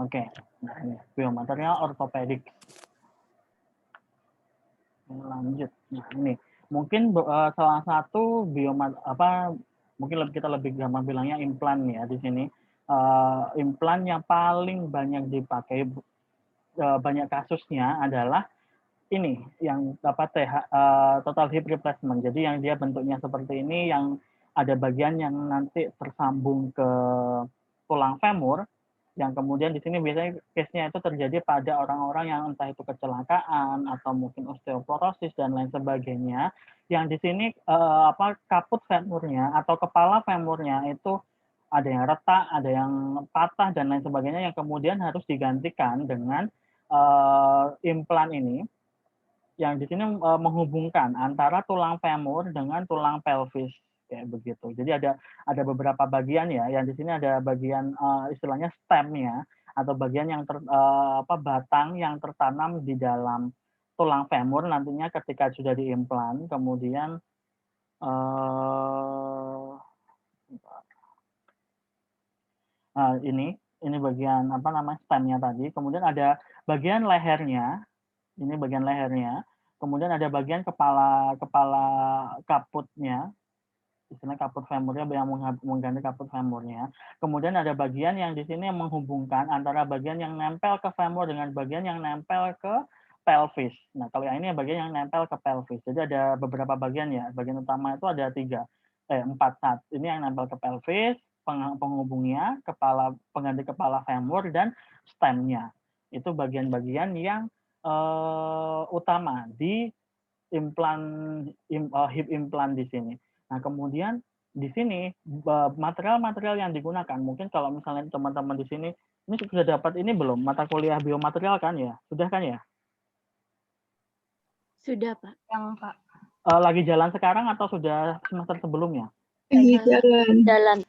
Oke, nah ini biomaterial ortopedik. Lanjut, nah ini mungkin salah satu mungkin kita lebih gampang bilangnya implan ya di sini. Implan yang paling banyak dipakai banyak kasusnya adalah ini yang total hip replacement. Jadi yang dia bentuknya seperti ini, yang ada bagian yang nanti tersambung ke tulang femur, yang kemudian di sini biasanya case-nya itu terjadi pada orang-orang yang entah itu kecelakaan atau mungkin osteoporosis dan lain sebagainya, yang di sini kaput femurnya atau kepala femurnya itu ada yang retak, ada yang patah dan lain sebagainya, yang kemudian harus digantikan dengan implan ini, yang di sini menghubungkan antara tulang femur dengan tulang pelvis kayak begitu. Jadi ada beberapa bagian ya, yang di sini ada bagian istilahnya stemnya atau bagian yang batang yang tertanam di dalam tulang femur nantinya ketika sudah diimplan. Kemudian ini bagian stemnya tadi. Kemudian ada bagian lehernya. Ini bagian lehernya. Kemudian ada bagian kepala kaputnya, istilahnya kaput femurnya yang mengganti kaput femurnya. Kemudian ada bagian yang di sini menghubungkan antara bagian yang nempel ke femur dengan bagian yang nempel ke pelvis. Nah, kalau yang ini bagian yang nempel ke pelvis. Jadi ada beberapa bagian ya. Bagian utama itu ada 4. Ini yang nempel ke pelvis, penghubungnya, pengganti kepala femur, dan stemnya. Itu bagian-bagian yang utama di hip implant di sini. Nah, kemudian di sini material-material yang digunakan, mungkin kalau misalnya teman-teman di sini ini sudah dapat ini belum, mata kuliah biomaterial kan ya? Sudah kan ya? Sudah, Pak. Yang Pak. Lagi jalan sekarang atau sudah semester sebelumnya? Jalan,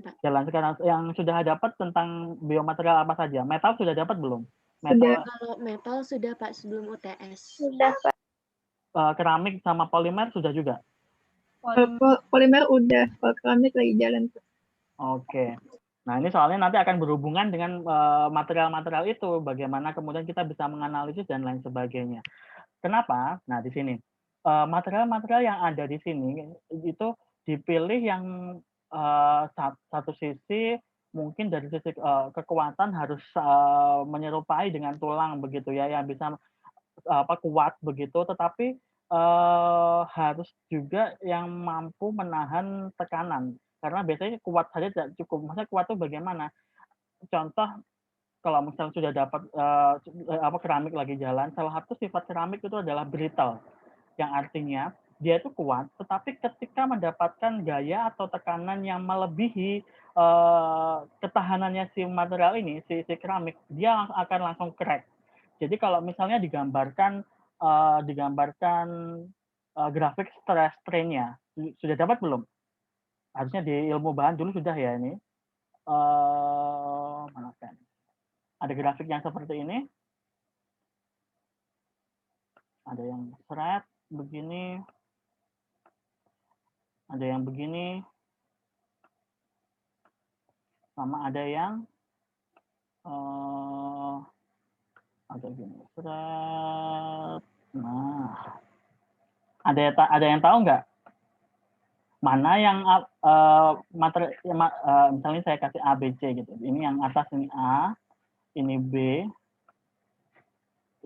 Pak. Jalan sekarang. Yang sudah dapat tentang biomaterial apa saja? Metal sudah dapat belum? Metal. Kalau metal sudah, Pak, sebelum UTS. Sudah, Pak. Keramik sama polimer sudah juga? Polimer udah, kalau keramik lagi jalan. Oke. Nah, ini soalnya nanti akan berhubungan dengan material-material itu, bagaimana kemudian kita bisa menganalisis dan lain sebagainya. Kenapa? Nah, di sini material-material yang ada di sini itu dipilih yang satu sisi mungkin dari sisi kekuatan harus menyerupai dengan tulang begitu ya, yang bisa kuat begitu, tetapi harus juga yang mampu menahan tekanan. Karena biasanya kuat saja tidak cukup. Maksudnya kuat itu bagaimana? Contoh, kalau misalnya sudah dapat keramik lagi jalan, salah satu sifat keramik itu adalah brittle, yang artinya dia itu kuat, tetapi ketika mendapatkan gaya atau tekanan yang melebihi ketahanannya si material ini, si keramik, dia akan langsung crack. Jadi kalau misalnya digambarkan grafik stress strain-nya, sudah dapat belum? Harusnya di ilmu bahan dulu sudah ya ini. Mana kan? Ada grafik yang seperti ini. Ada yang seret begini. Ada yang begini. Sama ada yang ada gini. Seret. Nah, ada yang tahu nggak? Mana yang misalnya saya kasih A, B, C gitu. Ini yang atas ini A, ini B,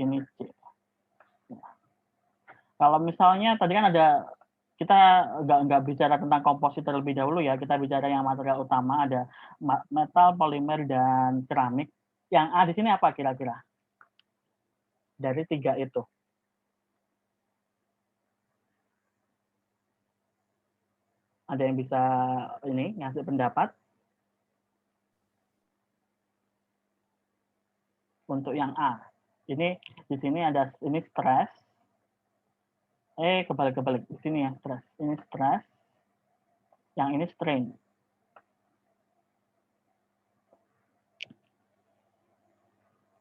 ini C. Kalau misalnya tadi kan kita nggak bicara tentang komposit terlebih dahulu ya, kita bicara yang material utama, ada metal, polimer, dan keramik. Yang A di sini apa kira-kira? Dari 3 itu. Ada yang bisa ini ngasih pendapat? Untuk yang A. Ini di sini ada ini stres. Kebalik. Di sini ya stres. Ini stres. Yang ini strain.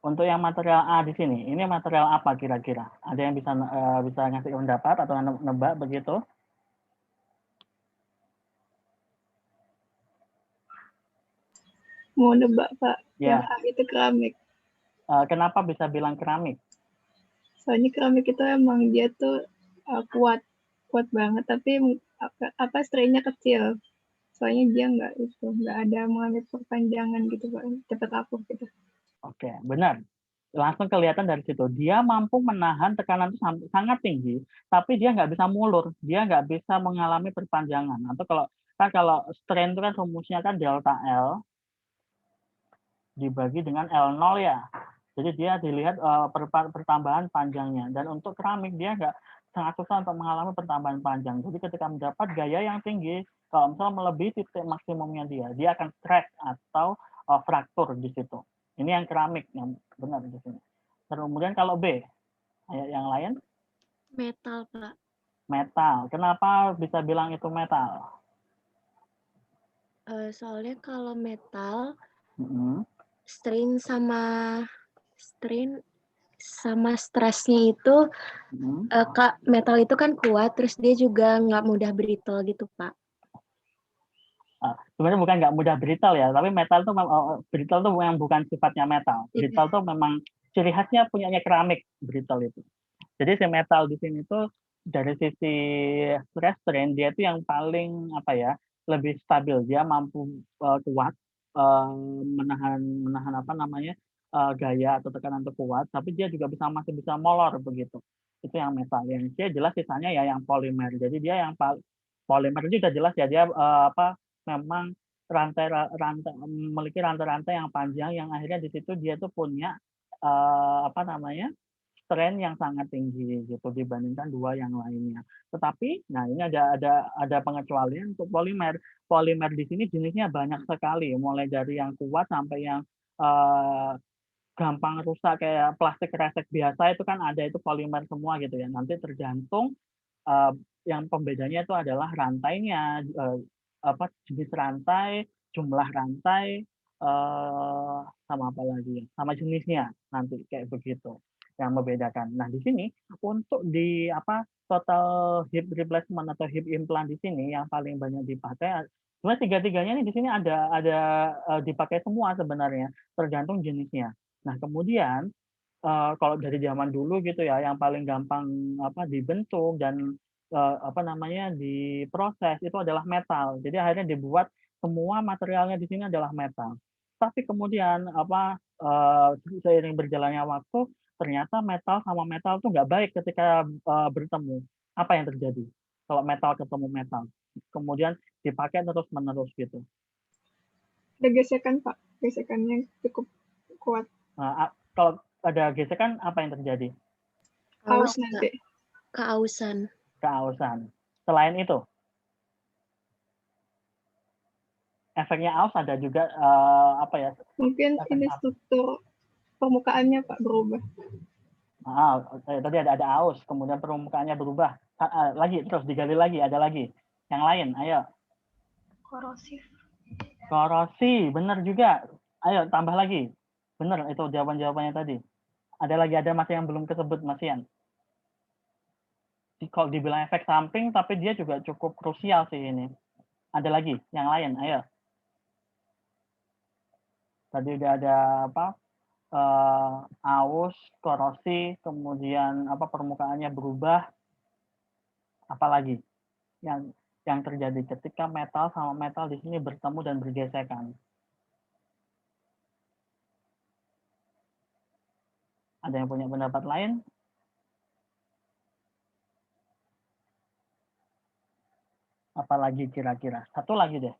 Untuk yang material A di sini, ini material apa kira-kira? Ada yang bisa ngasih pendapat atau nebak begitu? mau nebak Pak. Ya. Yang A itu keramik. Kenapa bisa bilang keramik? Soalnya keramik itu emang dia tuh kuat banget, tapi strainnya kecil. Soalnya dia nggak ada mengalami perpanjangan gitu Pak, cepat rapuh gitu. Oke, benar. Langsung kelihatan dari situ. Dia mampu menahan tekanan itu sangat tinggi, tapi dia nggak bisa mulur. Dia nggak bisa mengalami perpanjangan. Atau kalau strain itu kan rumusnya kan delta L dibagi dengan L0 ya. Jadi dia dilihat pertambahan panjangnya. Dan untuk keramik dia nggak sangat susah untuk mengalami pertambahan panjang. Jadi ketika mendapat gaya yang tinggi, kalau misalnya melebihi titik maksimumnya dia akan crack atau fraktur di situ. Ini yang keramik yang benar di sini. Kemudian kalau B, yang lain? Metal, Pak. Metal. Kenapa bisa bilang itu metal? Soalnya kalau metal, Mm-hmm. strain sama stresnya itu, metal itu kan kuat, terus dia juga nggak mudah brittle gitu, Pak. Sebenarnya bukan nggak mudah brittle ya, tapi metal tuh brittle tuh yang bukan sifatnya metal. Brittle tuh memang ciri khasnya punyanya keramik brittle itu. Jadi si metal di sini tuh dari sisi stress strain dia itu yang paling lebih stabil. Dia mampu kuat menahan gaya atau tekanan itu kuat, tapi dia juga masih bisa molor begitu. Itu yang metal. Yang dia jelas sisanya ya yang polimer. Jadi dia yang polimer itu sudah jelas ya dia memang memiliki rantai-rantai yang panjang yang akhirnya di situ dia tuh punya strain yang sangat tinggi gitu dibandingkan dua yang lainnya. Tetapi, nah ini ada pengecualian untuk polimer. Polimer di sini jenisnya banyak sekali, mulai dari yang kuat sampai yang gampang rusak kayak plastik resek biasa itu kan ada itu polimer semua gitu ya. Nanti tergantung yang pembedanya itu adalah rantainya, jenis rantai, jumlah rantai, sama apa lagi, sama jenisnya nanti kayak begitu yang membedakan. Nah di sini untuk di total hip replacement atau hip implant di sini yang paling banyak dipakai, sebenarnya tiga-tiganya ini di sini ada dipakai semua sebenarnya, tergantung jenisnya. Nah kemudian kalau dari zaman dulu gitu ya, yang paling gampang dibentuk dan diproses itu adalah metal. Jadi akhirnya dibuat semua materialnya di sini adalah metal. Tapi kemudian seiring berjalannya waktu ternyata metal sama metal tuh nggak baik ketika bertemu. Apa yang terjadi kalau metal ketemu metal? Kemudian dipakai terus-menerus gitu. Ada gesekan Pak, gesekannya cukup kuat. Kalau ada gesekan apa yang terjadi? Aus nanti. Keausan. Selain itu, efeknya aus ada juga Mungkin ini struktur permukaannya Pak berubah. Tadi ada aus, kemudian permukaannya berubah. Lagi terus digali lagi, ada lagi. Yang lain, ayo. Korosi, benar juga. Ayo tambah lagi. Benar itu jawabannya tadi. Ada masih yang belum kesebut Mas Ian. Kalau dibilang efek samping, tapi dia juga cukup krusial sih ini. Ada lagi, yang lain, ayo. Tadi udah ada aus, korosi, kemudian permukaannya berubah, apalagi yang terjadi ketika metal sama metal di sini bertemu dan bergesekan. Ada yang punya pendapat lain? Apalagi kira-kira? Satu lagi deh.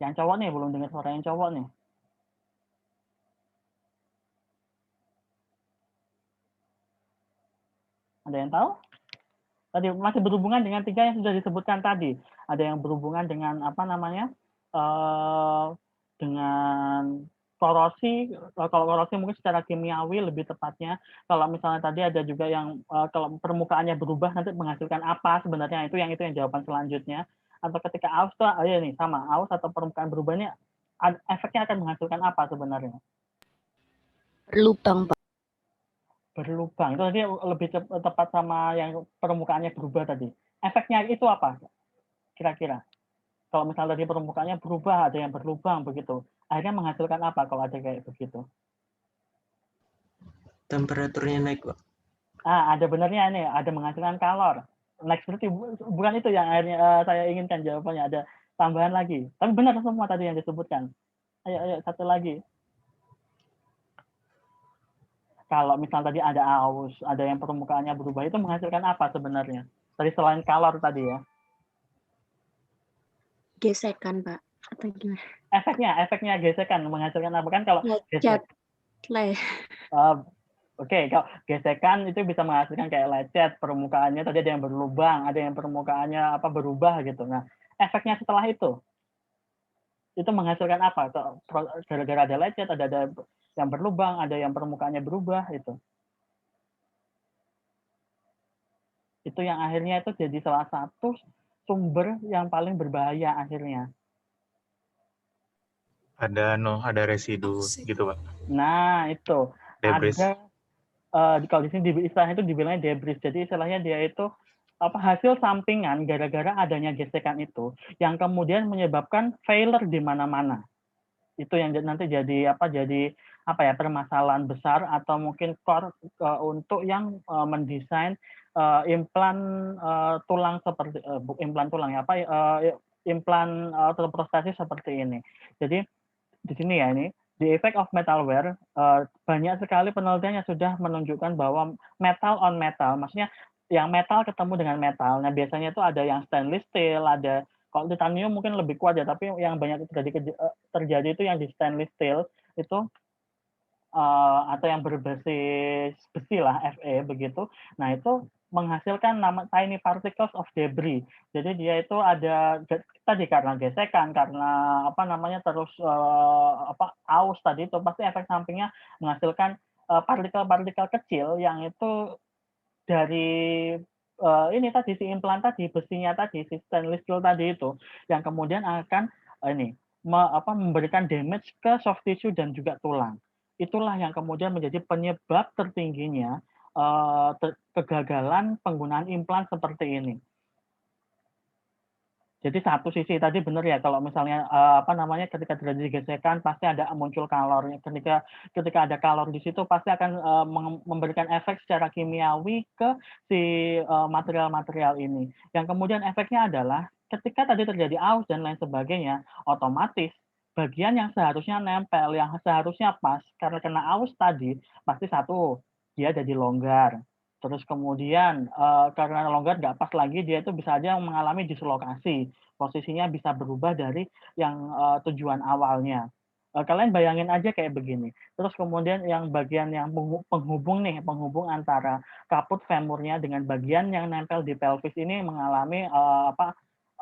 Yang cowok nih, belum dengar suara yang cowok nih. Ada yang tahu? Tadi masih berhubungan dengan tiga yang sudah disebutkan tadi. Ada yang berhubungan dengan dengan korosi. Kalau korosi mungkin secara kimiawi lebih tepatnya. Kalau misalnya tadi ada juga yang kalau permukaannya berubah nanti menghasilkan apa sebenarnya, itu yang jawaban selanjutnya. Atau ketika aus tuh nih sama aus atau permukaan berubahnya efeknya akan menghasilkan apa sebenarnya? Berlubang, Pak. Berlubang. Itu tadi lebih tepat sama yang permukaannya berubah tadi. Efeknya itu apa kira-kira? Kalau misalnya tadi permukaannya berubah, ada yang berlubang begitu. Akhirnya menghasilkan apa kalau ada kayak begitu? Temperaturnya naik, Pak. Ada benernya ini, ada menghasilkan kalor. Next berarti bukan itu yang akhirnya saya inginkan jawabannya, ada tambahan lagi. Tapi benar semua tadi yang disebutkan. Ayo satu lagi. Kalau misalnya tadi ada aus, ada yang permukaannya berubah, itu menghasilkan apa sebenarnya? Tadi selain kalor tadi ya. Gesekan, Pak. Atau gimana? Efeknya gesekan menghasilkan apa kan kalau Lecet. Oke, kalau gesekan itu bisa menghasilkan kayak lecet, permukaannya tadi ada yang berlubang, ada yang permukaannya berubah gitu. Nah, efeknya setelah itu menghasilkan apa? Gara-gara ada lecet, ada yang berlubang, ada yang permukaannya berubah itu. Itu yang akhirnya itu jadi salah satu sumber yang paling berbahaya akhirnya. Ada residu gitu, Pak. Nah, itu. Debris. Kalau di sini istilahnya itu dibilangnya debris. Jadi istilahnya dia itu hasil sampingan gara-gara adanya gesekan itu yang kemudian menyebabkan failure di mana-mana. Itu yang nanti jadi permasalahan besar atau mungkin core untuk yang mendesain implan tulang seperti implan tulang implan prostesis seperti ini. Jadi di sini ya ini the effect of metalware, banyak sekali penelitian yang sudah menunjukkan bahwa metal on metal, maksudnya yang metal ketemu dengan metal. Nah, biasanya itu ada yang stainless steel, ada kalau titanium mungkin lebih kuat ya, tapi yang banyak terjadi itu yang di stainless steel itu atau yang berbasis besi lah, Fe begitu. Nah, itu menghasilkan tiny particles of debris. Jadi dia itu ada tadi karena gesekan, karena terus aus tadi itu pasti efek sampingnya menghasilkan partikel-partikel kecil yang itu dari ini tadi si implan tadi, besinya tadi, si stainless steel tadi itu yang kemudian akan memberikan damage ke soft tissue dan juga tulang. Itulah yang kemudian menjadi penyebab tertingginya kegagalan penggunaan implan seperti ini. Jadi satu sisi tadi benar ya, kalau misalnya ketika terjadi gesekan pasti ada muncul kalornya. Ketika ada kalor di situ pasti akan memberikan efek secara kimiawi ke si material-material ini. Yang kemudian efeknya adalah ketika tadi terjadi aus dan lain sebagainya, otomatis bagian yang seharusnya nempel, yang seharusnya pas, karena kena aus tadi, pasti satu, dia jadi longgar. Terus kemudian karena longgar nggak pas lagi, dia itu bisa aja mengalami dislokasi. Posisinya bisa berubah dari yang tujuan awalnya. Kalian bayangin aja kayak begini. Terus kemudian yang bagian yang penghubung antara kaput femurnya dengan bagian yang nempel di pelvis ini mengalami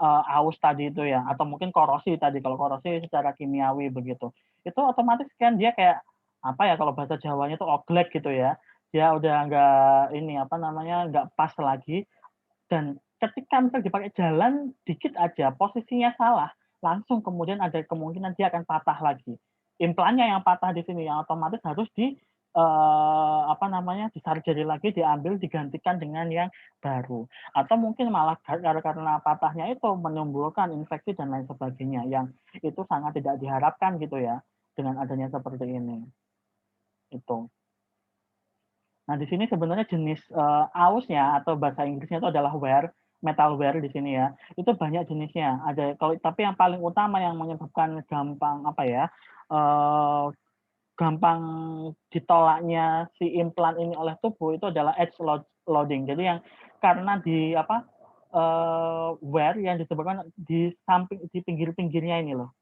aus tadi itu ya, atau mungkin korosi tadi. Kalau korosi secara kimiawi begitu, itu otomatis kan dia kayak kalau bahasa Jawanya itu oglek gitu ya, dia udah nggak pas lagi, dan ketika misalnya dipakai jalan dikit aja posisinya salah, langsung kemudian ada kemungkinan dia akan patah lagi. Implannya yang patah di sini, yang otomatis harus disarjeri lagi, diambil, digantikan dengan yang baru. Atau mungkin malah karena patahnya itu menimbulkan infeksi dan lain sebagainya, yang itu sangat tidak diharapkan gitu ya dengan adanya seperti ini. Itu. Nah, di sini sebenarnya jenis ausnya atau bahasa Inggrisnya itu adalah wear, metal wear di sini ya. Itu banyak jenisnya. Tapi yang paling utama yang menyebabkan gampang ditolaknya si implan ini oleh tubuh itu adalah edge loading. Jadi yang karena wear yang disebabkan di pinggir-pinggirnya ini loh.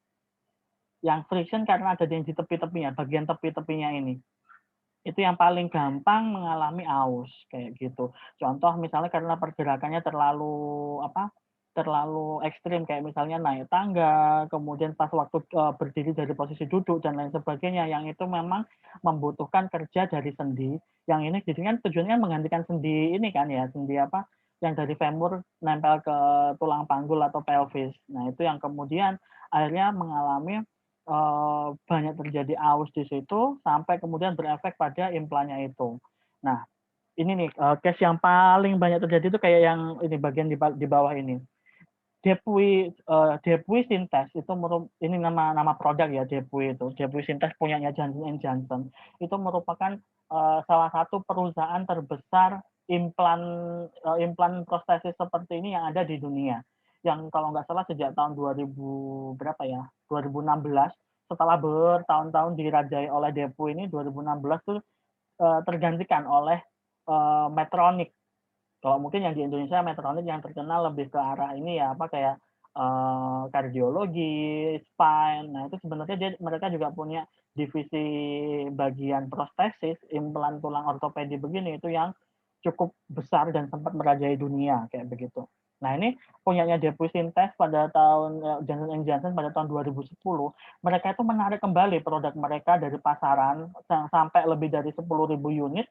Yang friction karena ada di tepi-tepinya, bagian tepi-tepinya ini. Itu yang paling gampang mengalami aus kayak gitu. Contoh misalnya karena pergerakannya terlalu ekstrim, kayak misalnya naik tangga, kemudian pas waktu berdiri dari posisi duduk dan lain sebagainya, yang itu memang membutuhkan kerja dari sendi. Yang ini jadi kan tujuannya menggantikan sendi ini kan ya, sendi yang dari femur nempel ke tulang panggul atau pelvis. Nah, itu yang kemudian akhirnya mengalami banyak terjadi aus di situ sampai kemudian berefek pada implannya itu. Nah, ini nih case yang paling banyak terjadi itu kayak yang ini bagian di bawah ini. Depuy Synthes itu ini nama produk ya, Depuy itu. Depuy Synthes punyanya Johnson & Johnson. Itu merupakan salah satu perusahaan terbesar implan prostesis seperti ini yang ada di dunia. Yang kalau nggak salah sejak tahun 2000 berapa ya? 2016, setelah bertahun-tahun dirajai oleh Depuy ini, 2016 tuh tergantikan oleh Medtronic. Kalau mungkin yang di Indonesia Medtronic yang terkenal lebih ke arah ini ya apa kayak kardiologi, spine. Nah, itu sebenarnya mereka juga punya divisi bagian prostesis, implan tulang ortopedi begini itu yang cukup besar dan sempat merajai dunia kayak begitu. Nah, ini punyanya Depuy Synthes pada tahun Johnson & Johnson pada tahun 2010, mereka itu menarik kembali produk mereka dari pasaran sampai lebih dari 10.000 unit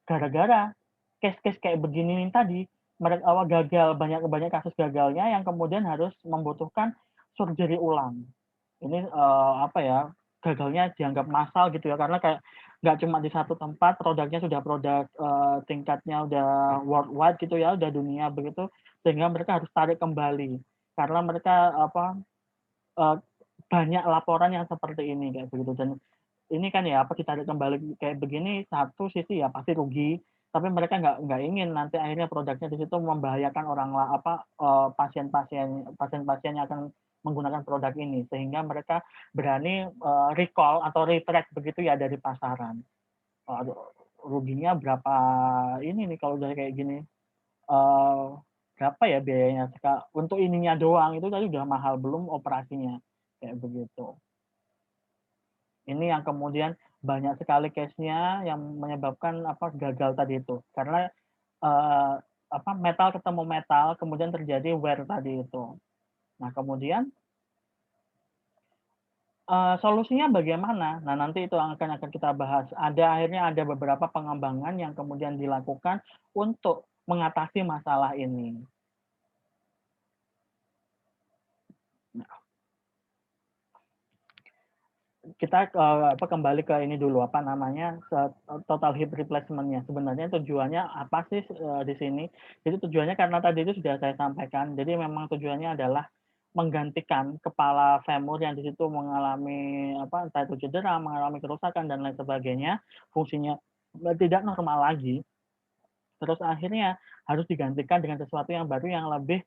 gara-gara case-case kayak begini tadi, mereka gagal, banyak kasus gagalnya yang kemudian harus membutuhkan surgery ulang. Ini apa ya, gagalnya dianggap massal gitu ya, karena kayak nggak cuma di satu tempat, produknya sudah produk tingkatnya udah worldwide gitu ya, udah dunia begitu, sehingga mereka harus tarik kembali karena mereka apa banyak laporan yang seperti ini kayak begitu. Dan ini kan ya apa ditarik kembali kayak begini, satu sisi ya pasti rugi, tapi mereka nggak ingin nanti akhirnya produknya di situ membahayakan orang pasien-pasien yang akan menggunakan produk ini, sehingga mereka berani recall atau retract begitu ya dari pasaran. Ruginya berapa ini nih kalau udah kayak gini, berapa ya biayanya untuk ininya doang itu tadi udah mahal, belum operasinya kayak begitu. Ini yang kemudian banyak sekali case-nya yang menyebabkan apa gagal tadi itu, karena apa metal ketemu metal kemudian terjadi wear tadi itu. Nah kemudian solusinya bagaimana? Nah nanti itu akan kita bahas. Akhirnya ada beberapa pengembangan yang kemudian dilakukan untuk mengatasi masalah ini. Nah, kita kembali ke ini dulu apa namanya total hip replacement-nya. Sebenarnya tujuannya apa sih di sini? Jadi tujuannya karena tadi itu sudah saya sampaikan. Jadi memang tujuannya adalah menggantikan kepala femur yang di situ mengalami apa entah itu cedera, mengalami kerusakan dan lain sebagainya, fungsinya tidak normal lagi. Terus akhirnya harus digantikan dengan sesuatu yang baru yang lebih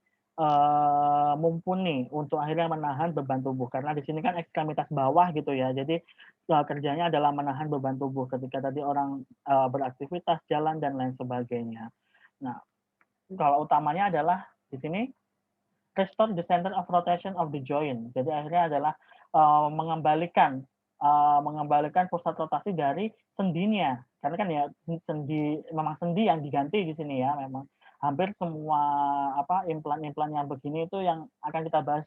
mumpuni untuk akhirnya menahan beban tubuh, karena di sini kan ekstremitas bawah gitu ya, jadi kerjanya adalah menahan beban tubuh ketika tadi orang beraktivitas, jalan dan lain sebagainya. Nah, kalau utamanya adalah di sini restore the center of rotation of the joint. Jadi akhirnya adalah mengembalikan pusat rotasi dari sendinya, karena kan ya memang sendi yang diganti di sini ya, memang hampir semua apa implan yang begini itu yang akan kita bahas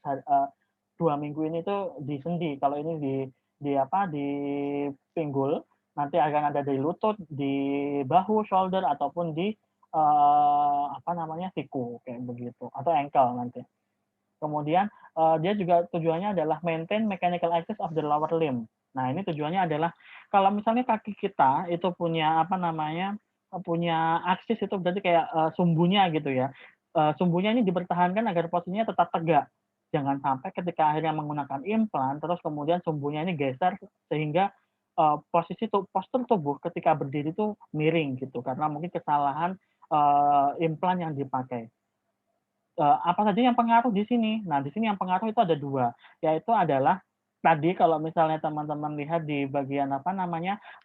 2 minggu ini itu di sendi. Kalau ini di pinggul, nanti akan ada di lutut, di bahu, shoulder ataupun di siku kayak begitu, atau ankle nanti. Kemudian dia juga tujuannya adalah maintain mechanical access of the lower limb. Nah, ini tujuannya adalah kalau misalnya kaki kita itu punya punya aksis, itu berarti kayak sumbunya gitu ya. Sumbunya ini dipertahankan agar posisinya tetap tegak. Jangan sampai ketika akhirnya menggunakan implan terus kemudian sumbunya ini geser sehingga postur tubuh ketika berdiri itu miring gitu karena mungkin kesalahan implan yang dipakai. Apa saja yang pengaruh di sini? Nah, di sini yang pengaruh itu ada 2, yaitu adalah tadi kalau misalnya teman-teman lihat di bagian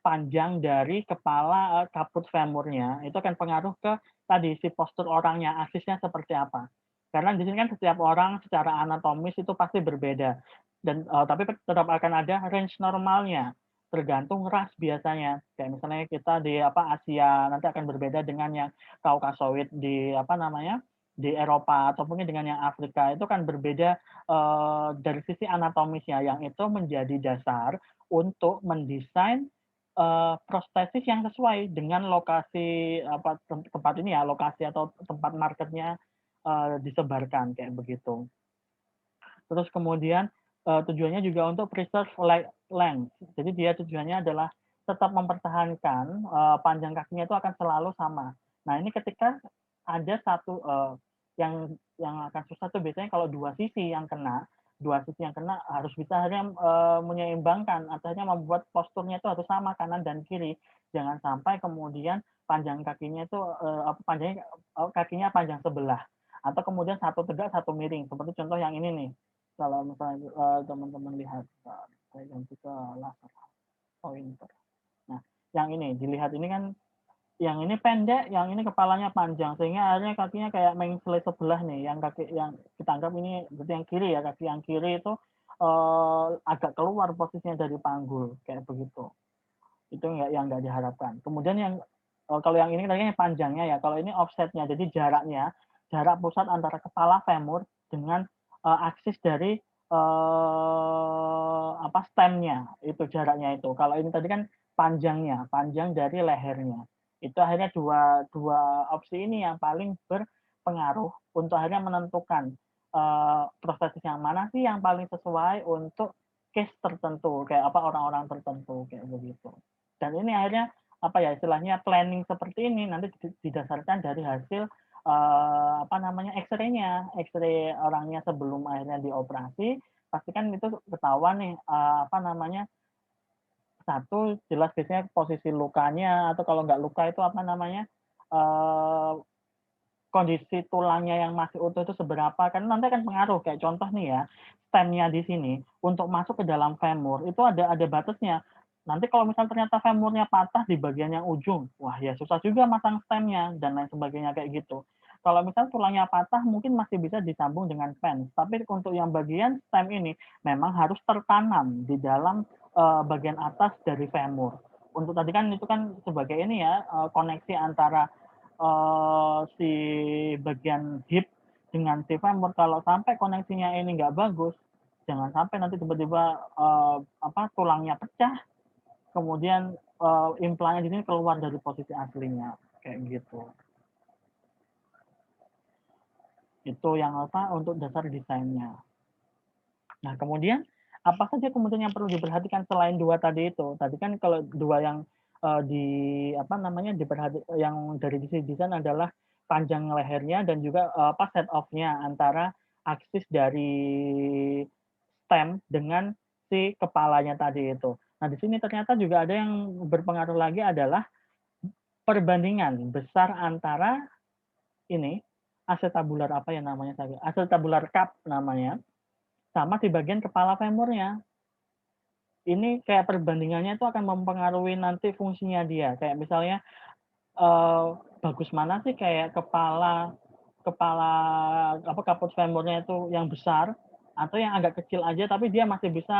panjang dari kepala kaput femurnya, itu akan pengaruh ke tadi si postur orangnya, aksisnya seperti apa. Karena di sini kan setiap orang secara anatomis itu pasti berbeda, dan tapi tetap akan ada range normalnya, tergantung ras biasanya. Kayak misalnya kita di Asia nanti akan berbeda dengan yang Kaukasoid di di Eropa atau mungkin dengan yang Afrika, itu kan berbeda dari sisi anatomisnya, yang itu menjadi dasar untuk mendesain prostesis yang sesuai dengan lokasi tempat ini ya, lokasi atau tempat marketnya disebarkan kayak begitu. Terus kemudian tujuannya juga untuk preserve length. Jadi dia tujuannya adalah tetap mempertahankan panjang kakinya itu akan selalu sama. Nah, ini ketika ada satu yang akan susah tuh biasanya kalau dua sisi yang kena harus bisa akhirnya menyeimbangkan, akhirnya membuat posturnya itu harus sama kanan dan kiri. Jangan sampai kemudian panjang kakinya itu kakinya panjang sebelah, atau kemudian satu tegak satu miring, seperti contoh yang ini nih. Kalau misalnya teman-teman lihat, saya ganti ke laser pointer. Nah, yang ini dilihat ini kan, yang ini pendek, yang ini kepalanya panjang, sehingga akhirnya kakinya kayak mengsele sebelah nih. Yang kaki yang kita anggap ini berarti yang kiri ya, kaki yang kiri itu agak keluar posisinya dari panggul kayak begitu. Itu yang nggak diharapkan. Kemudian yang kalau yang ini tadi panjangnya ya, kalau ini offsetnya, jadi jarak pusat antara kepala femur dengan aksis dari stemnya, itu jaraknya itu. Kalau ini tadi kan panjang dari lehernya. Itu akhirnya dua opsi ini yang paling berpengaruh untuk akhirnya menentukan prostesis yang mana sih yang paling sesuai untuk case tertentu, kayak orang-orang tertentu kayak begitu. Dan ini akhirnya istilahnya planning seperti ini nanti didasarkan dari hasil X-ray-nya, X-ray orangnya sebelum akhirnya dioperasi, pastikan itu ketahuan nih satu jelas biasanya posisi lukanya, atau kalau nggak luka itu kondisi tulangnya yang masih utuh itu seberapa, kan nanti akan pengaruh. Kayak contoh nih ya, stemnya di sini untuk masuk ke dalam femur itu ada batasnya. Nanti kalau misal ternyata femurnya patah di bagian yang ujung, wah ya susah juga masang stemnya dan lain sebagainya kayak gitu. Kalau misal tulangnya patah mungkin masih bisa disambung dengan pens, tapi untuk yang bagian stem ini memang harus tertanam di dalam bagian atas dari femur. Untuk tadi kan itu kan sebagai ini ya, koneksi antara si bagian hip dengan si femur. Kalau sampai koneksinya ini nggak bagus, jangan sampai nanti tiba-tiba tulangnya pecah, kemudian implannya di sini keluar dari posisi aslinya kayak gitu. Itu yang untuk dasar desainnya. Nah, kemudian apa saja kemudian yang perlu diperhatikan selain dua tadi itu? Tadi kan kalau dua yang yang dari sisi desain adalah panjang lehernya dan juga set off-nya antara aksis dari stem dengan si kepalanya tadi itu. Nah, di sini ternyata juga ada yang berpengaruh lagi adalah perbandingan besar antara ini acetabular acetabular cup namanya, sama di bagian kepala femurnya. Ini kayak perbandingannya itu akan mempengaruhi nanti fungsinya dia. Kayak misalnya bagus mana sih kayak kepala kaput femurnya itu yang besar atau yang agak kecil aja tapi dia masih bisa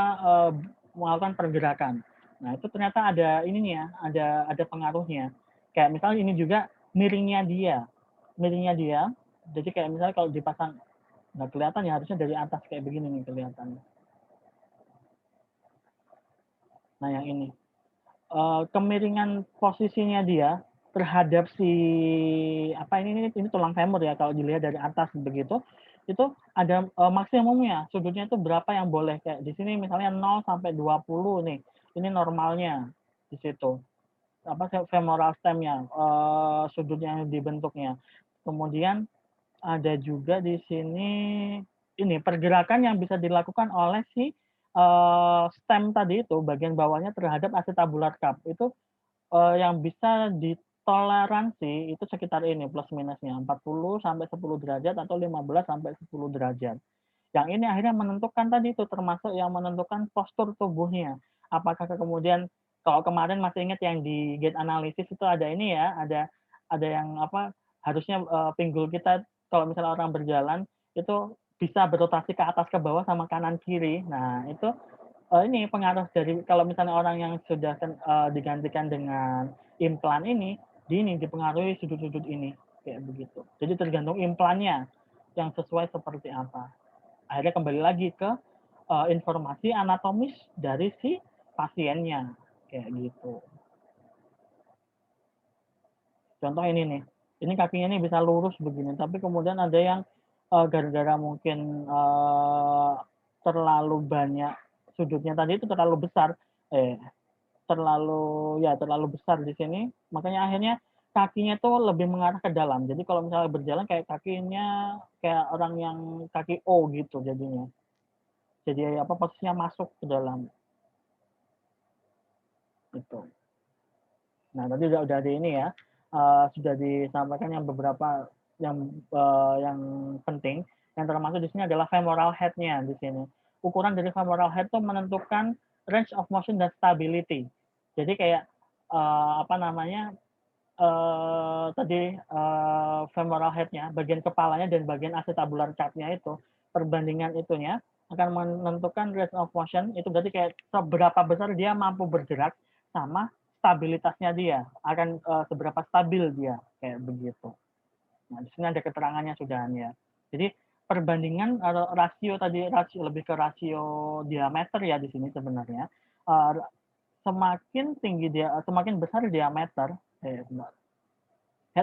melakukan pergerakan. Nah, itu ternyata ada ininya, ada pengaruhnya. Kayak misalnya ini juga miringnya dia. Jadi kayak misalnya kalau dipasang nggak kelihatan ya, harusnya dari atas kayak begini nih kelihatannya. Nah, yang ini kemiringan posisinya dia terhadap si ini tulang femur ya, kalau dilihat dari atas begitu, itu ada maksimumnya, sudutnya itu berapa yang boleh. Kayak di sini misalnya 0 sampai 20 nih, ini normalnya di situ. Femoral stemnya, sudutnya dibentuknya. Kemudian ada juga di sini ini pergerakan yang bisa dilakukan oleh si stem tadi itu, bagian bawahnya terhadap acetabular cup itu yang bisa ditoleransi itu sekitar ini plus minusnya 40 sampai 10 derajat atau 15 sampai 10 derajat. Yang ini akhirnya menentukan tadi itu, termasuk yang menentukan postur tubuhnya. Apakah kemudian kalau kemarin masih ingat yang di gait analysis itu ada ini ya, ada yang harusnya pinggul kita kalau misalnya orang berjalan itu bisa berotasi ke atas ke bawah sama kanan kiri. Nah, itu ini pengaruh dari kalau misalnya orang yang sudah digantikan dengan implan ini dipengaruhi sudut-sudut ini kayak begitu. Jadi tergantung implannya yang sesuai seperti apa. Akhirnya kembali lagi ke informasi anatomis dari si pasiennya kayak gitu. Contoh ini nih, ini kakinya ini bisa lurus begini, tapi kemudian ada yang gara-gara mungkin terlalu banyak sudutnya tadi itu terlalu besar di sini, makanya akhirnya kakinya itu lebih mengarah ke dalam. Jadi kalau misalnya berjalan kayak kakinya kayak orang yang kaki O gitu jadinya. Jadi apa posisinya masuk ke dalam. Gitu. Nah, tadi udah di ini ya. Sudah disampaikan yang beberapa yang penting. Yang termasuk di sini adalah femoral head-nya di sini. Ukuran dari femoral head itu menentukan range of motion dan stability. Jadi kayak apa namanya? Tadi femoral head-nya, bagian kepalanya dan bagian acetabular cup-nya itu, perbandingan itunya akan menentukan range of motion, itu berarti kayak seberapa besar dia mampu bergerak sama stabilitasnya dia, akan seberapa stabil dia, kayak begitu. Nah, di sini ada keterangannya sudah ya. Jadi perbandingan rasio tadi, lebih ke rasio diameter ya di sini sebenarnya. Semakin tinggi dia, semakin besar diameter, head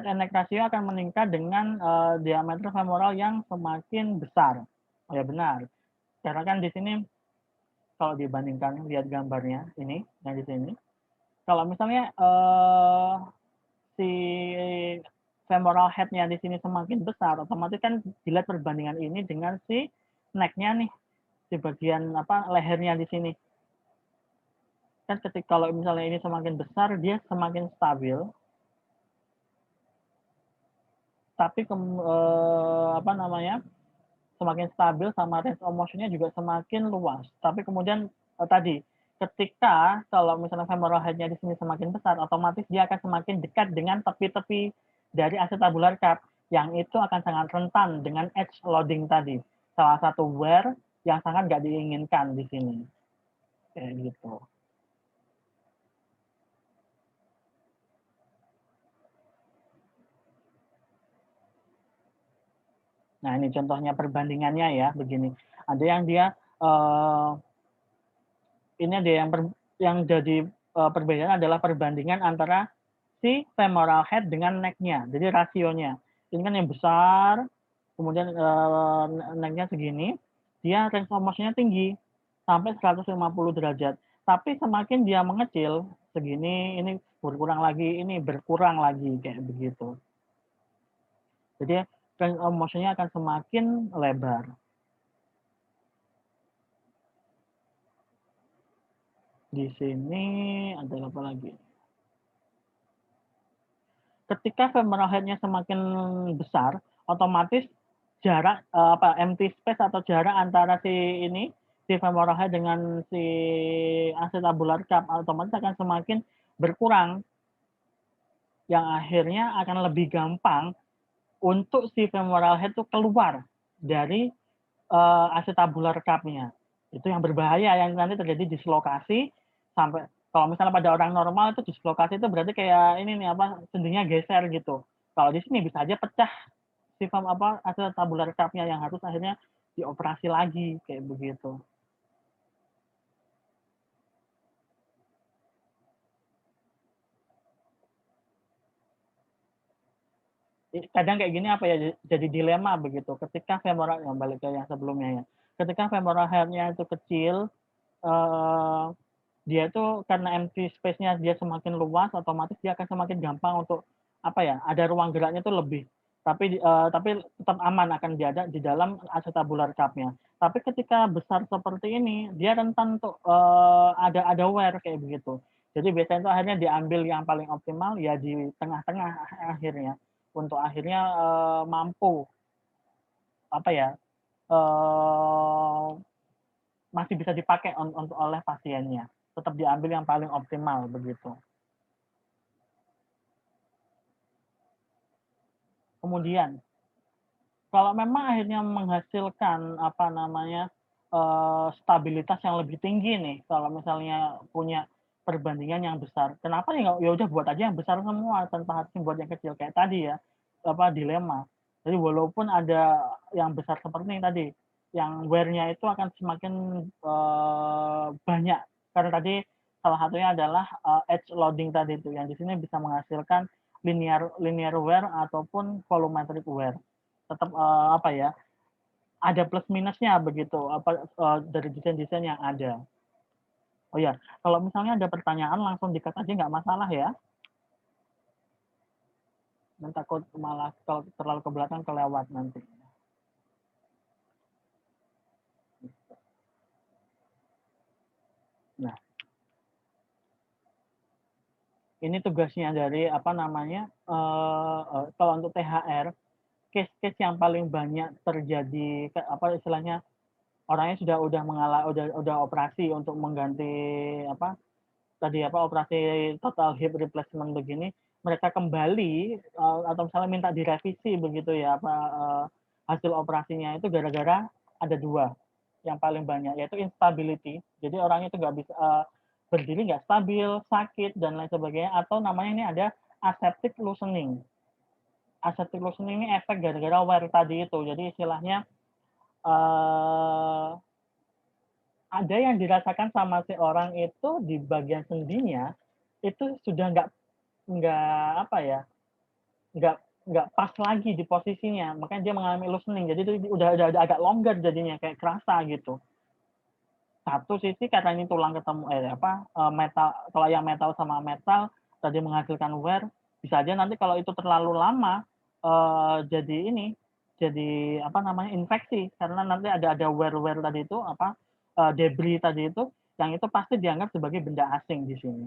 and neck ratio akan meningkat dengan diameter femoral yang semakin besar. Oh ya benar. Karena kan di sini kalau dibandingkan lihat gambarnya ini yang di sini, kalau misalnya si femoral head-nya di sini semakin besar, otomatis kan dilihat perbandingan ini dengan si neck-nya nih, di bagian apa lehernya di sini. Kan ketika kalau misalnya ini semakin besar, dia semakin stabil. Tapi apa namanya, semakin stabil sama range of motion-nya juga semakin luas. Tapi kemudian tadi ketika kalau misalnya femoral head-nya di sini semakin besar, otomatis dia akan semakin dekat dengan tepi-tepi dari acetabular cup, yang itu akan sangat rentan dengan edge loading tadi. Salah satu wear yang sangat nggak diinginkan di sini. Kayak gitu. Nah, ini contohnya perbandingannya ya, begini. Ada yang dia ini ada yang jadi perbedaan adalah perbandingan antara si femoral head dengan neck-nya. Jadi rasionya. Ini kan yang besar, kemudian neck-nya segini, dia range of motion-nya tinggi sampai 150 derajat. Tapi semakin dia mengecil segini, ini berkurang lagi, ini berkurang lagi kayak begitu. Jadi range of motion-nya akan semakin lebar. Di sini ada apa lagi? Ketika femoral head-nya semakin besar, otomatis jarak empty space atau jarak antara si femoral head dengan si acetabular cup otomatis akan semakin berkurang, yang akhirnya akan lebih gampang untuk si femoral head itu keluar dari acetabular cup-nya. Itu yang berbahaya, yang nanti terjadi dislokasi sampai kalau misalnya pada orang normal itu dislokasi itu berarti kayak ini nih apa sendinya geser gitu. Kalau di sini bisa aja pecah si acetabular cup-nya yang harus akhirnya dioperasi lagi kayak begitu. Kadang kayak gini apa ya, jadi dilema begitu. Ketika femoral, yang balik ke yang sebelumnya ya, ketika femoral head-nya itu kecil, dia itu karena empty space-nya dia semakin luas, otomatis dia akan semakin gampang untuk apa ya, ada ruang geraknya itu lebih. Tapi tetap aman akan dia ada di dalam acetabular cup-nya. Tapi ketika besar seperti ini, dia rentan untuk ada wear kayak begitu. Jadi biasanya itu akhirnya diambil yang paling optimal ya di tengah-tengah akhirnya, untuk akhirnya mampu apa ya, masih bisa dipakai oleh pasiennya. Tetap diambil yang paling optimal begitu. Kemudian kalau memang akhirnya menghasilkan apa namanya stabilitas yang lebih tinggi nih, kalau misalnya punya perbandingan yang besar, kenapa ya udah buat aja yang besar semua tanpa harus buat yang kecil kayak tadi ya, apa dilema. Jadi walaupun ada yang besar seperti ini tadi, yang wear-nya itu akan semakin banyak karena tadi salah satunya adalah edge loading tadi itu yang di sini bisa menghasilkan linear wear ataupun volumetric wear. Tetap apa ya, ada plus minusnya begitu apa dari desain-desain yang ada. Oh ya, kalau misalnya ada pertanyaan langsung di-cut aja nggak masalah ya. Dan takut malah kalau terlalu ke belakang kelewat nanti. Nah, ini tugasnya dari apa namanya, kalau untuk THR, case-case yang paling banyak terjadi apa istilahnya, orangnya udah udah operasi untuk mengganti apa tadi apa operasi total hip replacement begini, mereka kembali atau misalnya minta direvisi begitu ya apa hasil operasinya itu gara-gara ada 2 yang paling banyak, yaitu instability. Jadi orangnya itu nggak bisa berdiri nggak stabil, sakit dan lain sebagainya, atau namanya ini ada aseptic loosening. Aseptic loosening ini efek gara-gara wear tadi itu. Jadi istilahnya ada yang dirasakan sama si orang itu di bagian sendinya itu sudah nggak apa ya, nggak nggak pas lagi di posisinya, makanya dia mengalami loosening. Jadi itu udah agak longgar jadinya, kayak kerasa gitu. Satu sisi karena ini tulang ketemu metal, kalau yang metal sama metal tadi menghasilkan wear, bisa aja nanti kalau itu terlalu lama jadi ini, jadi apa namanya infeksi, karena nanti ada wear tadi itu apa debris tadi itu, yang itu pasti dianggap sebagai benda asing di sini.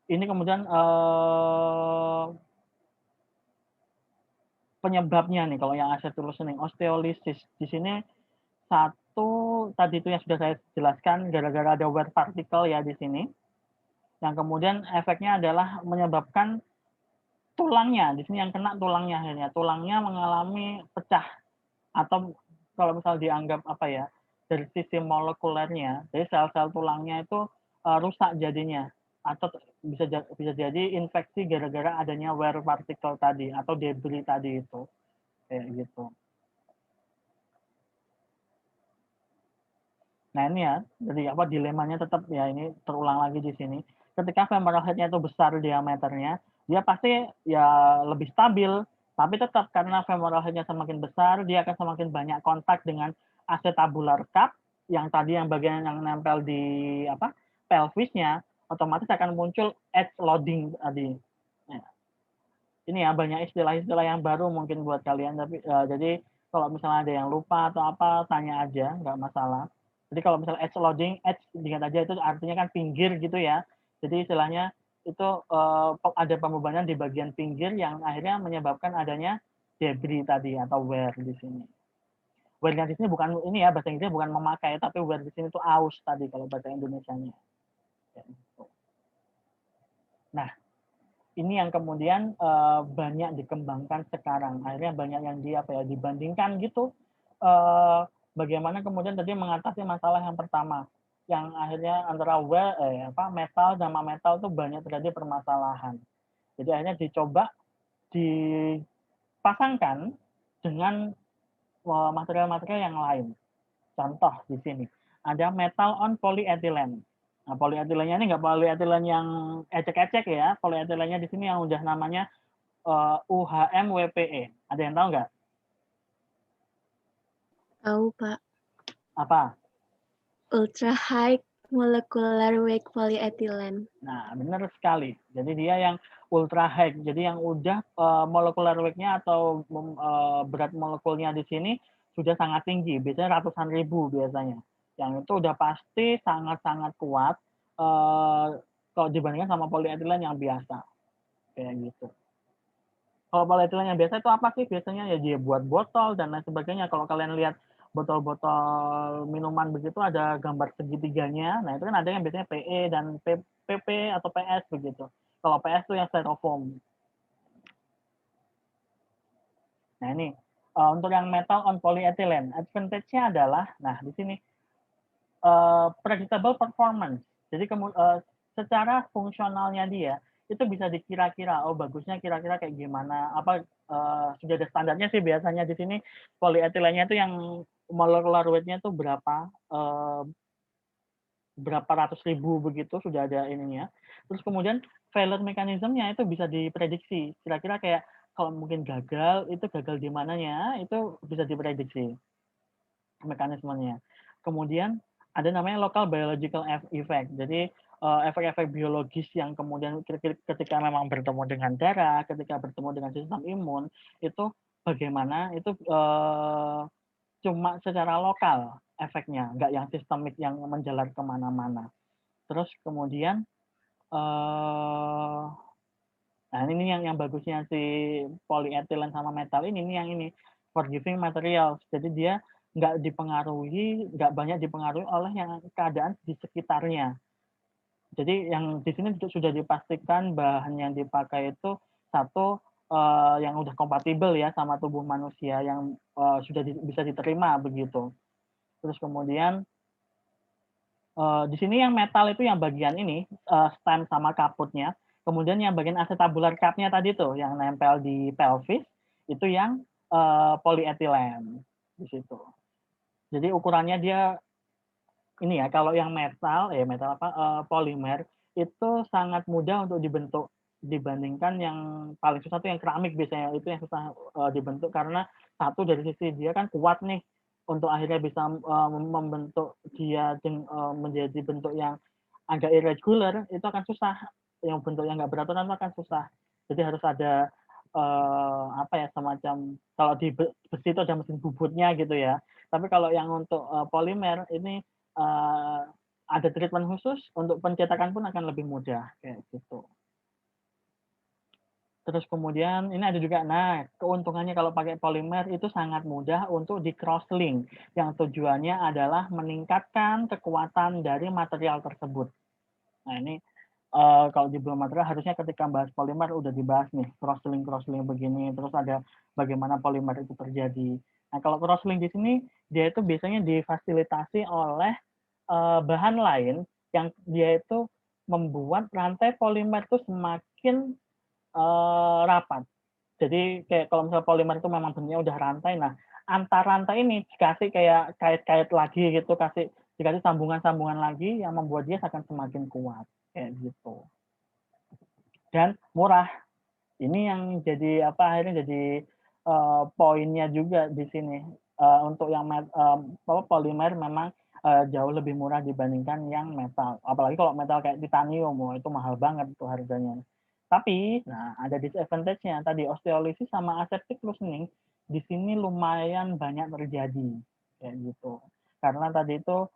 Ini kemudian penyebabnya nih kalau yang aseptic loosening, osteolisis. Di sini satu tadi itu yang sudah saya jelaskan gara-gara ada wear particle ya di sini. Yang kemudian efeknya adalah menyebabkan tulangnya, di sini yang kena tulangnya akhirnya. Tulangnya mengalami pecah atau kalau misal dianggap apa ya, dari sisi molekulernya, jadi sel-sel tulangnya itu rusak jadinya, atau bisa jadi infeksi gara-gara adanya wear particle tadi atau debris tadi itu, kayak gitu. Nah ini ya, jadi apa dilemanya tetap ya ini terulang lagi di sini. Ketika femoral head-nya itu besar diameternya, dia pasti ya lebih stabil, tapi tetap karena femoral head-nya semakin besar, dia akan semakin banyak kontak dengan acetabular cup yang tadi yang bagian yang nempel di apa pelvisnya, otomatis akan muncul edge loading tadi. Nah, ini ya banyak istilah-istilah yang baru mungkin buat kalian, tapi jadi kalau misalnya ada yang lupa atau apa tanya aja, nggak masalah. Jadi kalau misalnya edge loading, edge ingat aja itu artinya kan pinggir gitu ya. Jadi istilahnya itu ada pembebanan di bagian pinggir yang akhirnya menyebabkan adanya debris tadi atau wear di sini. Wear di sini bukan ini ya, bahasa Inggrisnya bukan memakai, tapi wear di sini itu aus tadi kalau bahasa Indonesianya. Nah, ini yang kemudian banyak dikembangkan sekarang. Akhirnya banyak yang dibandingkan gitu. Bagaimana kemudian tadi mengatasi masalah yang pertama, yang akhirnya antara metal sama metal tuh banyak terjadi permasalahan. Jadi akhirnya dicoba dipasangkan dengan material-material yang lain. Contoh di sini ada metal on polyethylene. Nah, polyethilennya ini nggak polyethylene yang ecek-ecek ya. Polyethilennya di sini yang udah namanya UHMWPE. Ada yang tahu nggak? Tahu, Pak. Apa? Ultra high molecular weight polyethylene. Nah, benar sekali. Jadi dia yang ultra high. Jadi yang udah molecular weight-nya atau berat molekulnya di sini sudah sangat tinggi. Biasanya ratusan ribu biasanya. Yang itu udah pasti sangat-sangat kuat kalau dibandingkan sama polyethylene yang biasa. Kayak gitu. Kalau polyethylene yang biasa itu apa sih? Biasanya ya dia buat botol dan lain sebagainya. Kalau kalian lihat botol-botol minuman begitu ada gambar segitiganya. Nah, itu kan ada yang biasanya PE dan PP atau PS begitu. Kalau PS itu yang styrofoam. Nah, ini untuk yang metal on polyethylene, advantage-nya adalah, nah di sini predictable performance. Jadi secara fungsionalnya dia itu bisa dikira-kira, oh bagusnya kira-kira kayak gimana, apa sudah ada standarnya sih biasanya di sini polyethylene-nya itu yang molecular weight-nya itu berapa ratus ribu begitu sudah ada ininya. Terus kemudian failure mechanism-nya itu bisa diprediksi, kira-kira kayak kalau mungkin gagal, itu gagal di mananya, itu bisa diprediksi mekanismenya. Kemudian ada namanya local biological effect. Jadi efek-efek biologis yang kemudian ketika memang bertemu dengan darah, ketika bertemu dengan sistem imun, itu bagaimana itu cuma secara lokal efeknya, nggak yang sistemik yang menjalar kemana-mana. Terus kemudian nah ini yang bagusnya si polyethylene sama metal ini yang ini forgiving materials. Jadi dia nggak banyak dipengaruhi oleh yang keadaan di sekitarnya. Jadi yang di sini sudah dipastikan bahan yang dipakai itu satu yang udah kompatibel ya sama tubuh manusia yang sudah bisa diterima begitu. Terus kemudian di sini yang metal itu yang bagian ini stem sama kaputnya. Kemudian yang bagian acetabular cap-nya tadi tuh yang nempel di pelvis itu yang polyethylene di situ. Jadi ukurannya dia ini ya, kalau yang metal polimer itu sangat mudah untuk dibentuk dibandingkan yang paling susah itu yang keramik biasanya itu yang susah dibentuk karena satu dari sisi dia kan kuat nih untuk akhirnya bisa membentuk dia menjadi bentuk yang agak irregular itu akan susah, yang bentuknya nggak beraturan akan susah. Jadi harus ada semacam kalau di besi itu ada mesin bubutnya gitu ya. Tapi kalau yang untuk polimer ini ada treatment khusus untuk pencetakan pun akan lebih mudah kayak gitu. Terus kemudian ini ada juga, nah keuntungannya kalau pakai polimer itu sangat mudah untuk di crosslink yang tujuannya adalah meningkatkan kekuatan dari material tersebut. Nah ini kalau di biomaterial harusnya ketika bahas polimer udah dibahas nih crosslink begini, terus ada bagaimana polimer itu terjadi. Nah kalau crosslink di sini dia itu biasanya difasilitasi oleh bahan lain yang dia itu membuat rantai polimer itu semakin rapat. Jadi kayak kalau misalnya polimer itu memang bentuknya udah rantai, nah antar rantai ini dikasih kayak kait-kait lagi gitu, dikasih sambungan-sambungan lagi yang membuat dia akan semakin kuat kayak gitu. Dan murah. Ini yang jadi akhirnya jadi poinnya juga di sini. Untuk yang polimer memang jauh lebih murah dibandingkan yang metal. Apalagi kalau metal kayak titanium, itu mahal banget tuh harganya. Tapi, nah ada disadvantage-nya tadi osteolisis sama aseptic loosening di sini lumayan banyak terjadi kayak gitu. Karena tadi itu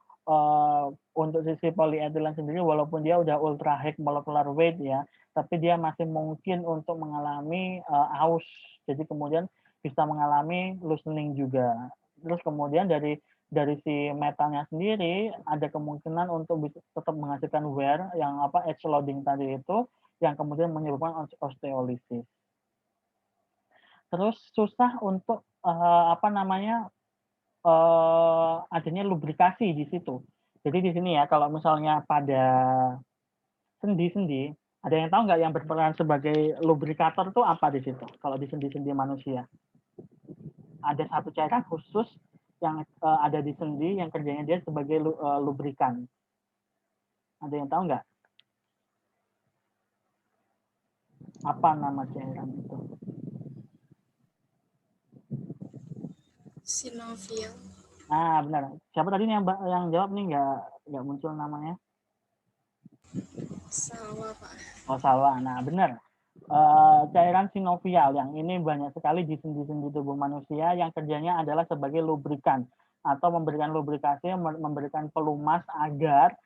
untuk sisi polyethylene sendiri walaupun dia udah ultra high molecular weight ya, tapi dia masih mungkin untuk mengalami aus. Jadi kemudian bisa mengalami loosening juga. Terus kemudian dari si metalnya sendiri ada kemungkinan untuk bisa tetap menghasilkan wear yang edge loading tadi itu yang kemudian menyebabkan osteolisis. Terus susah untuk adanya lubrikasi di situ. Jadi di sini ya kalau misalnya pada sendi-sendi, ada yang tahu nggak yang berperan sebagai lubrikator itu apa di situ? Kalau di sendi-sendi manusia, ada satu cairan khusus yang ada di sendi yang kerjanya dia sebagai lubrikan. Ada yang tahu nggak? Apa nama cairan itu? Synovial. Ah benar. Siapa tadi yang jawab nih nggak muncul namanya? Salwa, Pak. Oh Salwa. Nah benar. Cairan sinovial yang ini banyak sekali di sendi-sendi tubuh manusia yang kerjanya adalah sebagai lubrikan atau memberikan lubrikasi, memberikan pelumas agar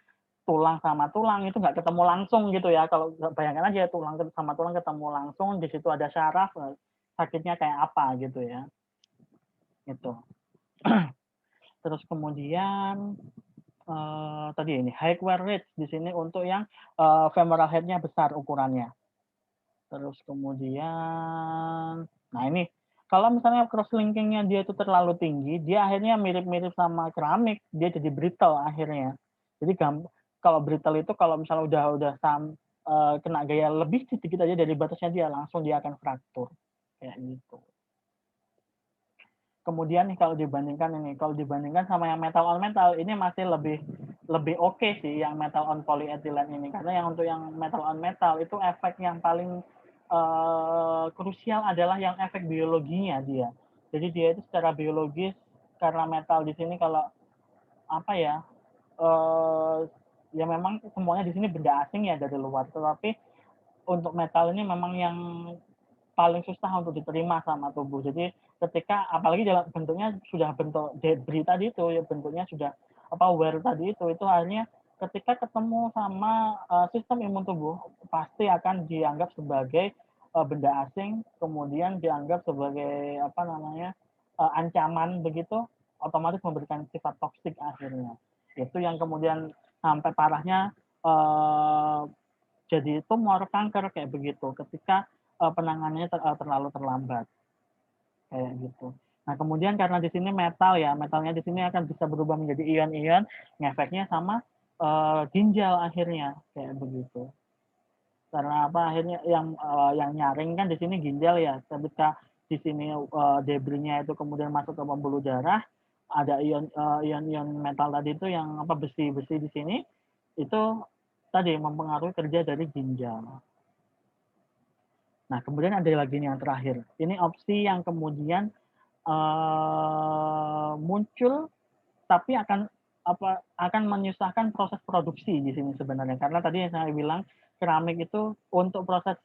tulang sama tulang itu nggak ketemu langsung gitu ya. Kalau bayangkan aja tulang sama tulang ketemu langsung, di situ ada syaraf, sakitnya kayak apa gitu ya. Itu. Terus kemudian tadi ini high wear rate di sini untuk yang femoral head-nya besar ukurannya. Terus kemudian, nah ini kalau misalnya cross-linkingnya dia itu terlalu tinggi, dia akhirnya mirip-mirip sama keramik, dia jadi brittle akhirnya. Jadi kalau brittle itu kalau misalnya udah kena gaya lebih sedikit aja dari batasnya dia langsung dia akan fraktur kayak gitu. Kemudian nih kalau dibandingkan sama yang metal on metal ini masih lebih oke sih yang metal on polyethylene ini, karena yang untuk yang metal on metal itu efek yang paling krusial adalah yang efek biologinya dia. Jadi dia itu secara biologis karena metal di sini kalau ya memang semuanya di sini benda asing ya dari luar, tetapi untuk metal ini memang yang paling susah untuk diterima sama tubuh. Jadi ketika apalagi dalam bentuknya sudah bentuk debris tadi itu ya, bentuknya sudah wear tadi itu akhirnya ketika ketemu sama sistem imun tubuh pasti akan dianggap sebagai benda asing, kemudian dianggap sebagai ancaman begitu, otomatis memberikan sifat toksik akhirnya. Itu yang kemudian sampai parahnya jadi tumor, kanker kayak begitu ketika penanganannya terlalu terlambat kayak gitu. Nah kemudian karena di sini metalnya di sini akan bisa berubah menjadi ion-ion, ngefeknya sama ginjal akhirnya kayak begitu. Karena akhirnya yang nyaring kan di sini ginjal ya, ketika di sini debrisnya itu kemudian masuk ke pembuluh darah, ada ion-ion metal tadi itu yang besi-besi di sini itu tadi mempengaruhi kerja dari ginjal. Nah, kemudian ada lagi nih yang terakhir. Ini opsi yang kemudian muncul tapi akan menyusahkan proses produksi di sini sebenarnya. Karena tadi yang saya bilang keramik itu untuk proses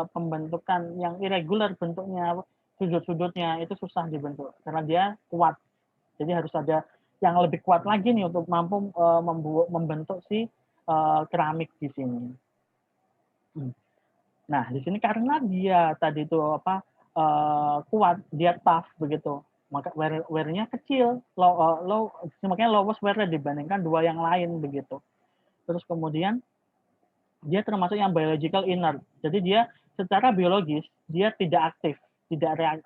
pembentukan yang irregular bentuknya, sudut-sudutnya itu susah dibentuk karena dia kuat. Jadi harus ada yang lebih kuat lagi nih untuk mampu membentuk si keramik di sini. Nah, di sini karena dia tadi itu kuat, dia tough begitu. Maka wear-nya kecil, makanya lowest wear dibandingkan dua yang lain begitu. Terus kemudian dia termasuk yang biological inert. Jadi dia secara biologis dia tidak aktif, tidak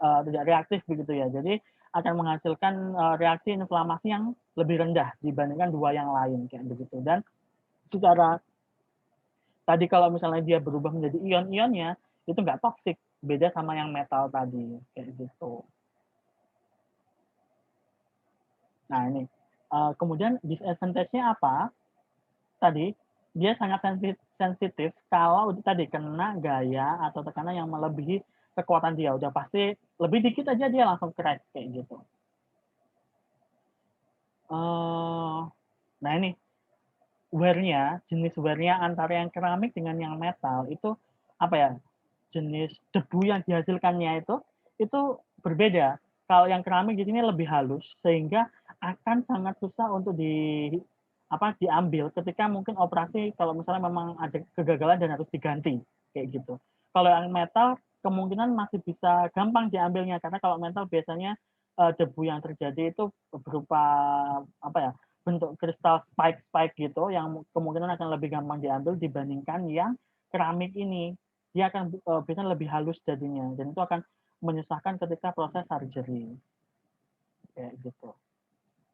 reaktif begitu ya. Jadi akan menghasilkan reaksi inflamasi yang lebih rendah dibandingkan dua yang lain kayak begitu. Dan secara tadi kalau misalnya dia berubah menjadi ion-ionnya, itu nggak toksik, beda sama yang metal tadi, kayak gitu. Nah ini, kemudian disadvantage-nya apa? Tadi, dia sangat sensitif kalau tadi kena gaya atau tekanan yang melebihi kekuatan dia. Udah pasti lebih dikit aja dia langsung crack, kayak gitu. Nah ini, jenis wear-nya antara yang keramik dengan yang metal itu jenis debu yang dihasilkannya itu berbeda. Kalau yang keramik di sini lebih halus sehingga akan sangat susah untuk diambil ketika mungkin operasi kalau misalnya memang ada kegagalan dan harus diganti kayak gitu. Kalau yang metal kemungkinan masih bisa gampang diambilnya karena kalau metal biasanya debu yang terjadi itu berupa bentuk kristal spike gitu yang kemungkinan akan lebih gampang diambil dibandingkan yang keramik ini. Dia akan biasanya lebih halus jadinya dan itu akan menyusahkan ketika proses surgery kayak gitu.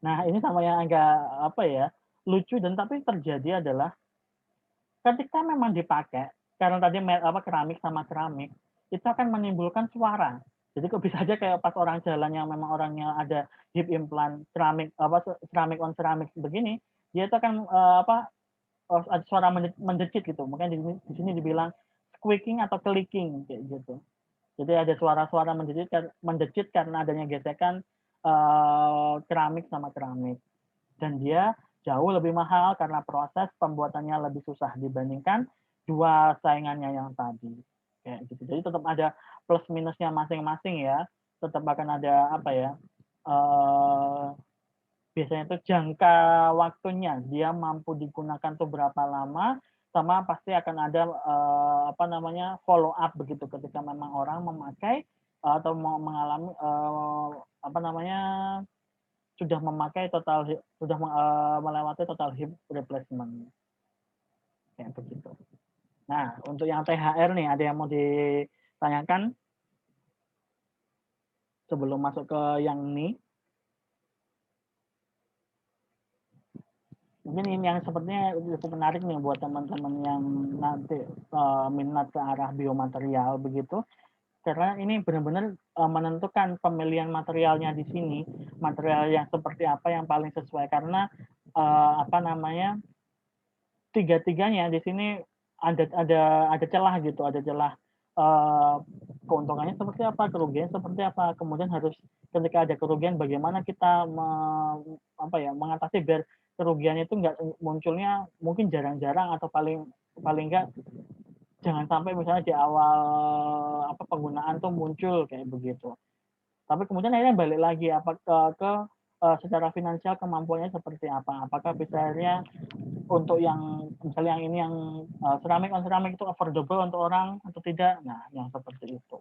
Nah ini sama yang agak lucu dan tapi terjadi adalah ketika memang dipakai karena tadi keramik sama keramik itu akan menimbulkan suara. Jadi kok bisa aja kayak pas orang jalan yang memang orangnya ada hip implant keramik on keramik begini, dia itu akan ada suara mendecit gitu. Mungkin di sini dibilang squeaking atau clicking kayak gitu. Jadi ada suara-suara mendecit karena adanya gesekan keramik sama keramik. Dan dia jauh lebih mahal karena proses pembuatannya lebih susah dibandingkan dua saingannya yang tadi. Kayak gitu. Jadi tetap ada plus minusnya masing-masing ya. Tetap akan ada biasanya itu jangka waktunya dia mampu digunakan tuh berapa lama, sama pasti akan ada follow up begitu ketika memang orang memakai atau mengalami sudah memakai sudah melewati total hip replacement kayak begitu. Nah untuk yang THR nih ada yang mau ditanyakan sebelum masuk ke yang ini? Mungkin ini yang sepertinya cukup menarik nih buat teman-teman yang nanti minat ke arah biomaterial begitu, karena ini benar-benar menentukan pemilihan materialnya di sini, material yang seperti apa yang paling sesuai karena tiga-tiganya di sini ada celah gitu, ada celah keuntungannya seperti apa, kerugian seperti apa, kemudian harus ketika ada kerugian bagaimana kita mengatasi biar kerugiannya itu nggak munculnya mungkin jarang-jarang atau paling nggak jangan sampai misalnya di awal penggunaan tuh muncul kayak begitu. Tapi kemudian akhirnya balik lagi ke secara finansial kemampuannya seperti apa. Apakah bisa akhirnya untuk yang misalnya yang ini yang ceramik on ceramik itu affordable untuk orang atau tidak. Nah, yang seperti itu.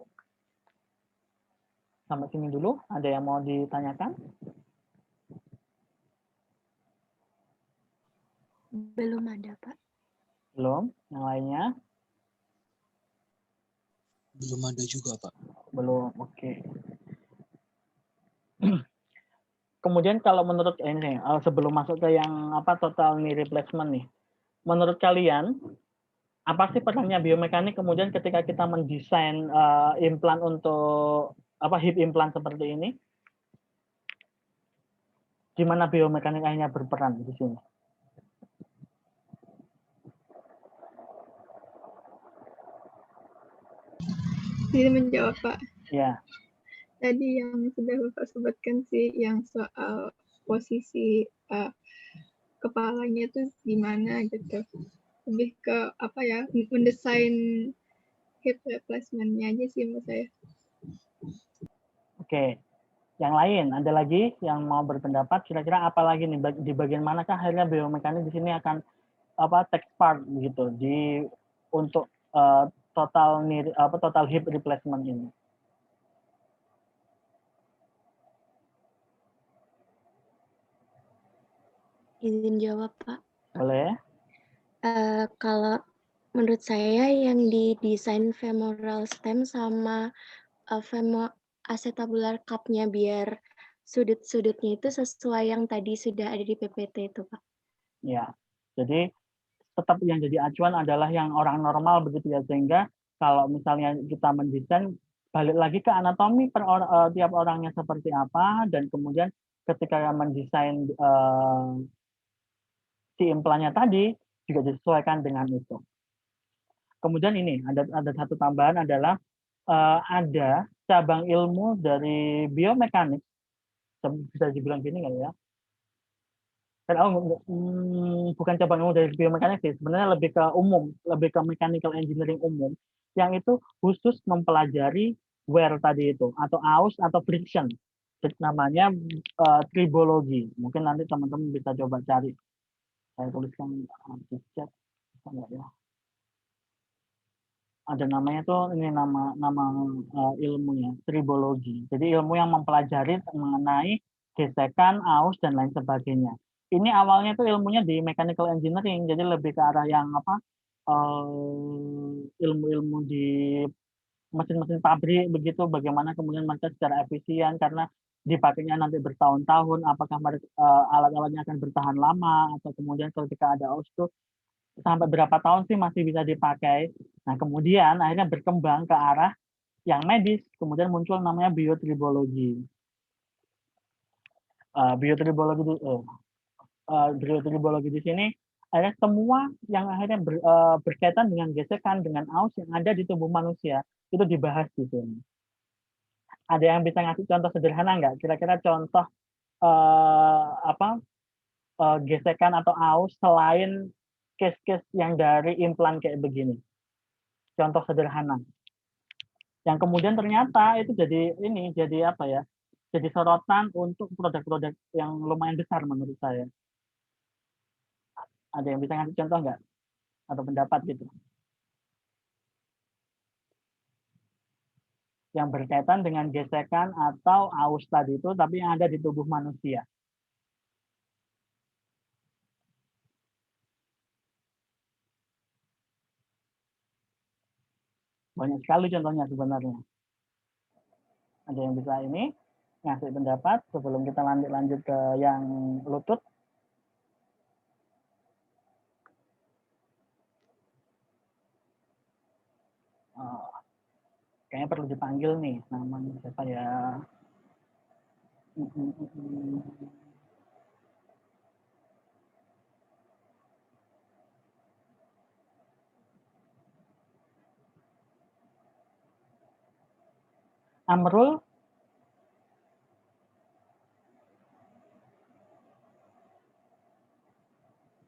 Sampai sini dulu. Ada yang mau ditanyakan? Belum ada, Pak. Belum. Yang lainnya? Belum ada juga, Pak. Belum. Oke. Kemudian kalau menurut ini sebelum masuk ke yang total knee replacement nih, menurut kalian apa sih perannya biomekanik kemudian ketika kita mendesain implan untuk hip implant seperti ini? Gimana biomekanik akhirnya berperan di sini? Jadi menjawab, Pak. Ya. Tadi yang sudah Bapak sebutkan sih, yang soal posisi kepalanya itu di mana gitu. Lebih ke mendesain hip replacement-nya aja sih menurut saya. Oke. Yang lain, ada lagi yang mau berpendapat kira-kira apa lagi nih di bagian manakah akhirnya biomekanik di sini akan take part gitu untuk total hip replacement ini? Izin jawab, Pak. Boleh. Kalau menurut saya yang didesain femoral stem sama acetabular cup-nya biar sudut-sudutnya itu sesuai yang tadi sudah ada di PPT itu, Pak. Ya, jadi tetap yang jadi acuan adalah yang orang normal begitu ya, sehingga kalau misalnya kita mendesain balik lagi ke anatomi tiap orangnya seperti apa, dan kemudian ketika mendesain si implannya tadi juga disesuaikan dengan itu. Kemudian ini ada satu tambahan adalah ada cabang ilmu dari biomekanik, bisa dibilang gini nggak ya? Bukan cabang ilmu dari biomekanik sih, sebenarnya lebih ke mechanical engineering umum, yang itu khusus mempelajari wear tadi itu, atau aus atau friction. Namanya tribologi. Mungkin nanti teman-teman bisa coba cari. Saya tuliskan di chat, enggak ya? Ada namanya tuh, ini nama ilmunya, tribologi. Jadi ilmu yang mempelajari mengenai gesekan, aus, dan lain sebagainya. Ini awalnya tuh ilmunya di mechanical engineering, jadi lebih ke arah yang ilmu-ilmu di mesin-mesin pabrik begitu, bagaimana kemudian mereka secara efisien karena dipakainya nanti bertahun-tahun, apakah alat-alatnya akan bertahan lama, atau kemudian ketika ada aus tuh sampai berapa tahun sih masih bisa dipakai. Nah, kemudian akhirnya berkembang ke arah yang medis, kemudian muncul namanya biotribologi. Biotribologi di sini akhirnya semua yang akhirnya berkaitan dengan gesekan, dengan aus yang ada di tubuh manusia itu dibahas di sini. Ada yang bisa ngasih contoh sederhana nggak? Kira-kira contoh gesekan atau aus selain case-case yang dari implan kayak begini? Contoh sederhana. Yang kemudian ternyata itu jadi sorotan untuk produk-produk yang lumayan besar menurut saya. Ada yang bisa ngasih contoh nggak? Atau pendapat gitu? Yang berkaitan dengan gesekan atau aus tadi itu, tapi yang ada di tubuh manusia. Banyak sekali contohnya sebenarnya. Ada yang bisa ini ngasih pendapat sebelum kita lanjut ke yang lutut? Kayaknya perlu dipanggil nih, namanya siapa ya? Amrul?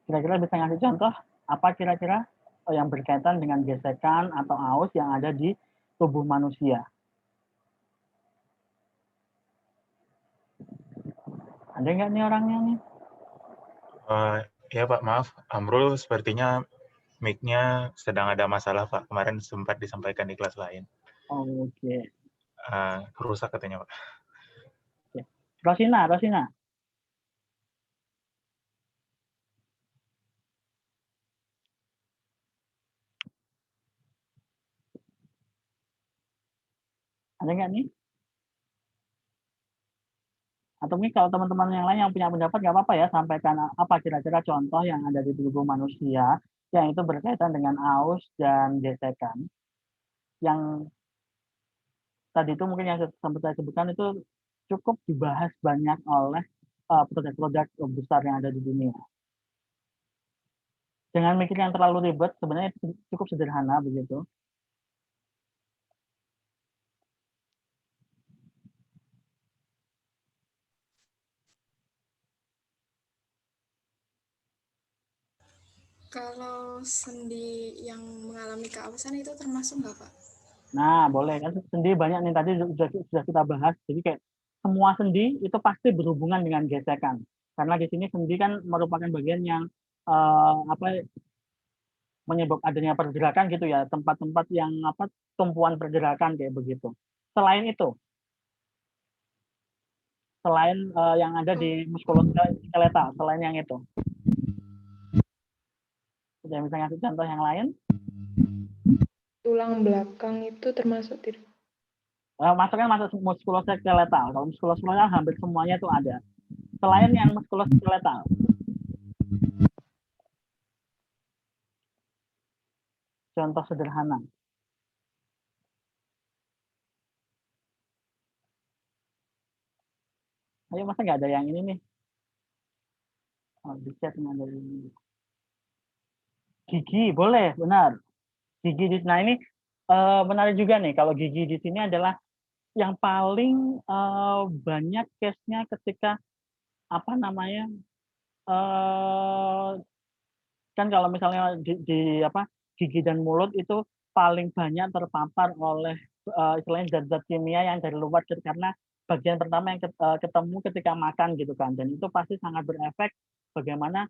Kira-kira bisa ngasih contoh apa kira-kira yang berkaitan dengan gesekan atau aus yang ada di tubuh manusia? Ada nggak nih orangnya nih? Ya Pak, maaf. Amrul sepertinya mic-nya sedang ada masalah Pak. Kemarin sempat disampaikan di kelas lain. Oke. Rusak katanya Pak. Rosina. Ada nggak nih? Atau mungkin kalau teman-teman yang lain yang punya pendapat nggak apa-apa ya, sampaikan apa kira-kira contoh yang ada di tubuh manusia yang itu berkaitan dengan aus dan gesekan. Yang tadi itu mungkin yang sempat saya sebutkan itu cukup dibahas banyak oleh produk-produk besar yang ada di dunia. Jangan mikir yang terlalu ribet, sebenarnya cukup sederhana begitu. Kalau sendi yang mengalami keausan itu termasuk nggak, Pak? Nah, boleh kan sendi banyak nih tadi sudah kita bahas. Jadi kayak semua sendi itu pasti berhubungan dengan gesekan. Karena di sini sendi kan merupakan bagian yang menyebab adanya pergerakan gitu ya, tempat-tempat yang tumpuan pergerakan kayak begitu. Selain itu, selain yang ada di muskuloskeletal, selain yang itu, sudah bisa ngasih contoh yang lain? Tulang belakang itu termasuk tidak? Masuk muskuloskeletal. Kalau muskuloskeletal hampir semuanya itu ada. Selain yang muskuloskeletal, contoh sederhana. Ayo, masa nggak ada yang ini nih? Oh, di chat ada ini. Gigi, boleh, benar. Gigi, nah ini menarik juga nih. Kalau gigi di sini adalah yang paling banyak case-nya ketika kan kalau misalnya di gigi dan mulut itu paling banyak terpapar oleh istilahnya zat-zat kimia yang dari luar, karena bagian pertama yang ketemu ketika makan gitu kan, dan itu pasti sangat berefek bagaimana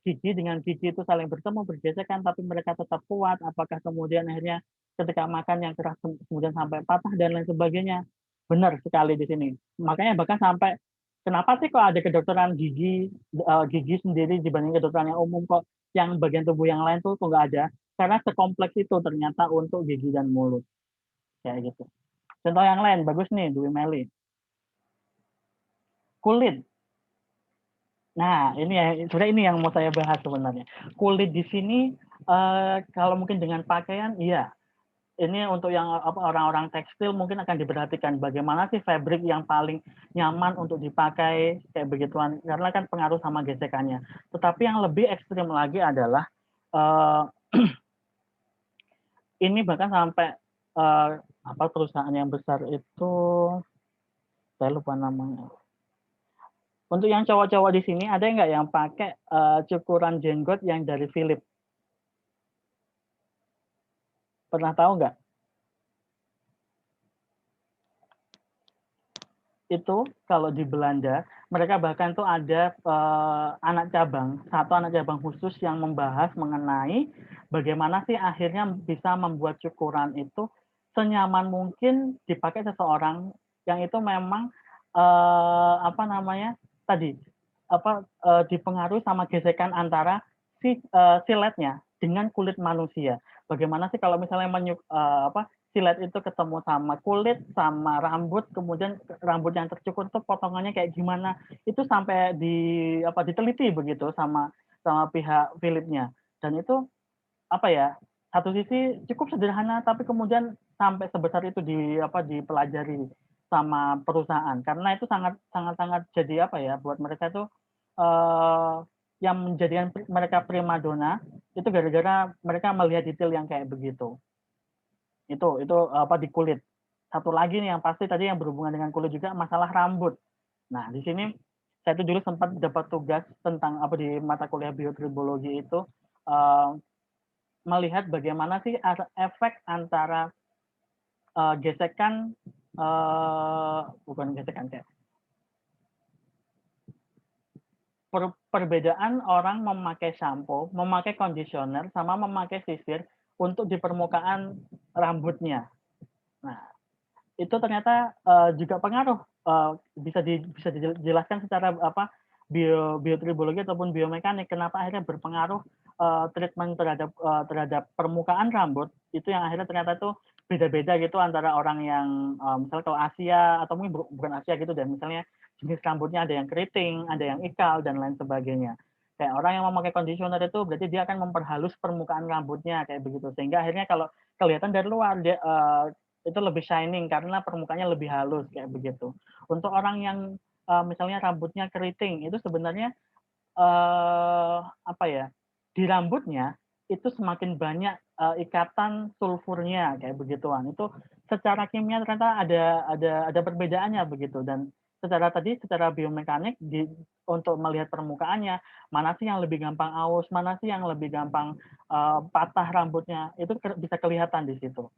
gigi dengan gigi itu saling bertemu bergesekan tapi mereka tetap kuat, apakah kemudian akhirnya ketika makan yang keras kemudian sampai patah dan lain sebagainya. Benar sekali di sini, makanya bahkan sampai kenapa sih kok ada kedokteran gigi sendiri dibanding kedokteran yang umum, kok yang bagian tubuh yang lain tuh nggak ada, karena sekompleks itu ternyata untuk gigi dan mulut kayak gitu. Contoh yang lain bagus nih, Dwi Meli. Kulit. Nah, sebenarnya ini yang mau saya bahas sebenarnya. Kulit di sini kalau mungkin dengan pakaian, iya. Ini untuk yang orang-orang tekstil mungkin akan diperhatikan bagaimana sih fabric yang paling nyaman untuk dipakai kayak begituan, karena kan pengaruh sama gesekannya. Tetapi yang lebih ekstrim lagi adalah ini bahkan sampai perusahaan yang besar itu saya lupa namanya. Untuk yang cowok-cowok di sini ada nggak yang pakai cukuran jenggot yang dari Philip? Pernah tahu nggak? Itu kalau di Belanda mereka bahkan tuh ada satu anak cabang khusus yang membahas mengenai bagaimana sih akhirnya bisa membuat cukuran itu senyaman mungkin dipakai seseorang yang itu memang dipengaruhi sama gesekan antara siletnya dengan kulit manusia. Bagaimana sih kalau misalnya silet itu ketemu sama kulit sama rambut, kemudian rambut yang tercukur itu potongannya kayak gimana, itu sampai diteliti begitu sama pihak Philipnya. Dan itu satu sisi cukup sederhana tapi kemudian sampai sebesar itu dipelajari sama perusahaan, karena itu sangat jadi buat mereka itu yang menjadikan mereka primadona itu gara-gara mereka melihat detail yang kayak begitu. Itu di kulit. Satu lagi nih yang pasti tadi yang berhubungan dengan kulit juga masalah rambut. Nah, di sini saya itu dulu sempat dapat tugas tentang apa di mata kuliah biotribologi itu melihat bagaimana sih efek antara gesekan bukan gesekan kayak perbedaan orang memakai shampoo, memakai conditioner, sama memakai sisir untuk di permukaan rambutnya. Nah, itu ternyata juga pengaruh, bisa dijelaskan secara apa biotribologi ataupun biomekanik kenapa akhirnya berpengaruh treatment terhadap permukaan rambut itu yang akhirnya ternyata itu beda-beda gitu antara orang yang misalnya kalau Asia atau mungkin bukan Asia gitu dan misalnya jenis rambutnya ada yang keriting, ada yang ikal dan lain sebagainya. Kayak orang yang memakai conditioner itu berarti dia akan memperhalus permukaan rambutnya kayak begitu sehingga akhirnya kalau kelihatan dari luar dia itu lebih shining karena permukaannya lebih halus kayak begitu. Untuk orang yang misalnya rambutnya keriting itu sebenarnya apa ya di rambutnya itu semakin banyak ikatan sulfurnya kayak begituan. Itu secara kimia ternyata ada perbedaannya begitu dan secara biomekanik untuk melihat permukaannya mana sih yang lebih gampang aus, mana sih yang lebih gampang patah rambutnya itu bisa kelihatan di situ.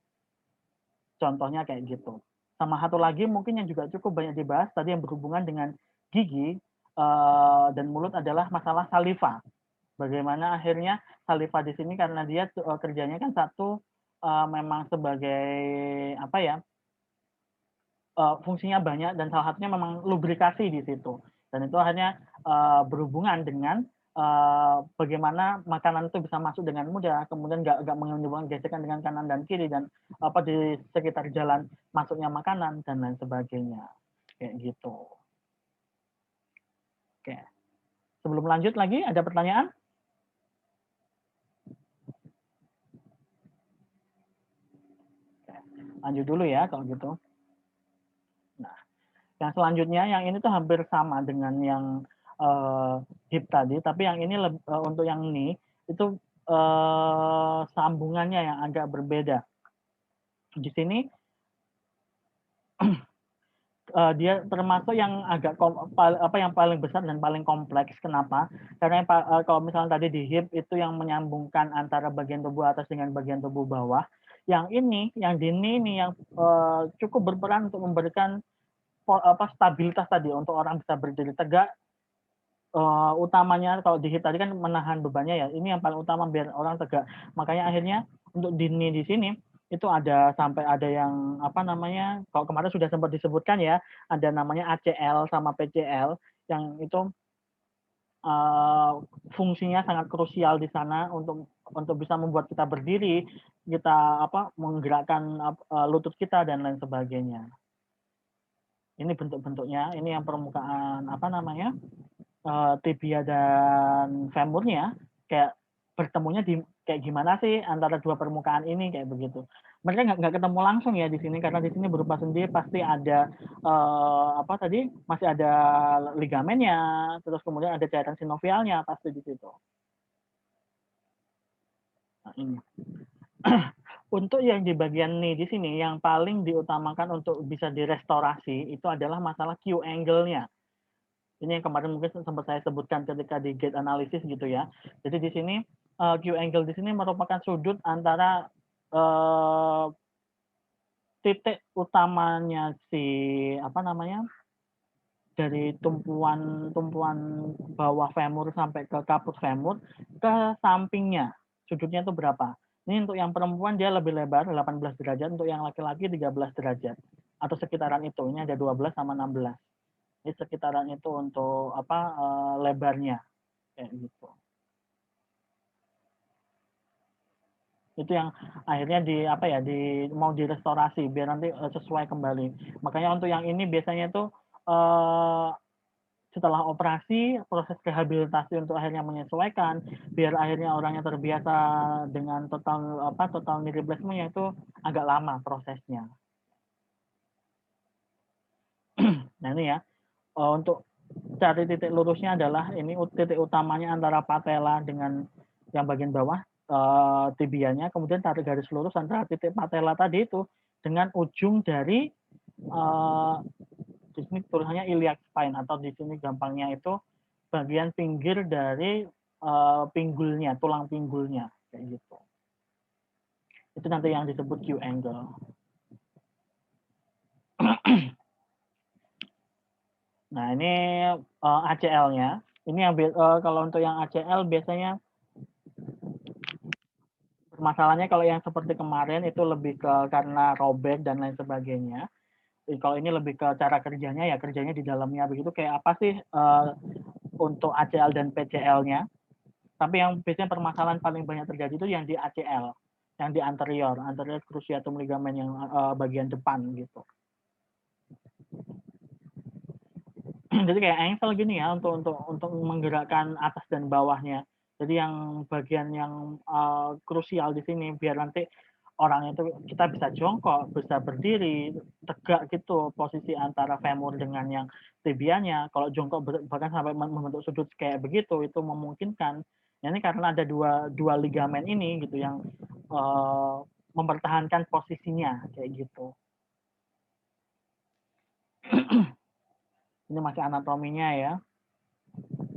Contohnya kayak gitu. Sama satu lagi mungkin yang juga cukup banyak dibahas tadi yang berhubungan dengan gigi dan mulut adalah masalah saliva. Bagaimana akhirnya saliva di sini karena dia kerjanya kan satu memang sebagai apa ya fungsinya banyak dan salah satunya memang lubrikasi di situ dan itu akhirnya berhubungan dengan bagaimana makanan itu bisa masuk dengan mudah, kemudian nggak menimbulkan gesekan dengan kanan dan kiri dan apa di sekitar jalan masuknya makanan dan lain sebagainya kayak gitu. Oke, sebelum lanjut lagi ada pertanyaan? Oke, lanjut dulu ya kalau gitu. Nah, yang selanjutnya yang ini tuh hampir sama dengan yang HIP tadi, tapi yang ini untuk yang ini itu sambungannya yang agak berbeda. Di sini dia termasuk yang agak yang paling besar dan paling kompleks. Kenapa? Karena kalau misalnya tadi di HIP itu yang menyambungkan antara bagian tubuh atas dengan bagian tubuh bawah. Yang ini, yang di ini yang cukup berperan untuk memberikan stabilitas tadi untuk orang bisa berdiri tegak. Utamanya kalau di HIP tadi kan menahan bebannya ya. Ini yang paling utama biar orang tegak. Makanya akhirnya untuk dini di sini itu ada sampai ada yang apa namanya kalau kemarin sudah sempat disebutkan ya ada namanya ACL sama PCL yang itu fungsinya sangat krusial di sana untuk bisa membuat kita berdiri, kita apa menggerakkan lutut kita dan lain sebagainya. Ini bentuk-bentuknya, ini yang permukaan apa namanya tibia dan femurnya kayak bertemunya di kayak gimana sih antara dua permukaan ini kayak begitu. Mereka nggak ketemu langsung ya di sini karena di sini berupa sendi pasti ada apa tadi masih ada ligamennya, terus kemudian ada cairan sinovialnya pasti di situ. Nah, ini. Untuk yang di bagian knee di sini yang paling diutamakan untuk bisa direstorasi itu adalah masalah Q angle-nya. Ini yang kemarin mungkin sempat saya sebutkan ketika di gate analysis gitu ya. Jadi di sini Q angle di sini merupakan sudut antara titik utamanya si apa namanya dari tumpuan bawah femur sampai ke kaput femur ke sampingnya. Sudutnya itu berapa? Ini untuk yang perempuan dia lebih lebar 18 derajat, untuk yang laki-laki 13 derajat atau sekitaran itu. Ini ada 12 sama 16. Ini sekitaran itu untuk apa lebarnya kayak gitu. Itu yang akhirnya di apa ya mau direstorasi biar nanti sesuai kembali. Makanya untuk yang ini biasanya itu setelah operasi proses rehabilitasi untuk akhirnya menyesuaikan biar akhirnya orangnya terbiasa dengan total knee replacement itu agak lama prosesnya. Nah ini ya. Untuk cari titik lurusnya adalah ini titik utamanya antara patella dengan yang bagian bawah tibianya, kemudian tarik garis lurus antara titik patella tadi itu dengan ujung dari sini tulisannya iliac spine, atau di sini gampangnya itu bagian pinggir dari pinggulnya, tulang pinggulnya kayak gitu. Itu nanti yang disebut Q angle. Nah, ini ACL-nya. Ini yang kalau untuk yang ACL biasanya masalahnya kalau yang seperti kemarin itu lebih ke karena robek dan lain sebagainya. Kalau ini lebih ke cara kerjanya, ya kerjanya di dalamnya begitu. Kayak apa sih untuk ACL dan PCL-nya? Tapi yang biasanya permasalahan paling banyak terjadi itu yang di ACL, yang di anterior cruciatum ligament yang bagian depan gitu. Jadi kayak ankle gini ya, untuk menggerakkan atas dan bawahnya. Jadi yang bagian yang krusial di sini biar nanti orang itu kita bisa jongkok, bisa berdiri, tegak gitu posisi antara femur dengan yang tibianya. Kalau jongkok bahkan sampai membentuk sudut kayak begitu, itu memungkinkan. Ini karena ada dua ligamen ini gitu yang mempertahankan posisinya kayak gitu. Ini masih anatominya ya.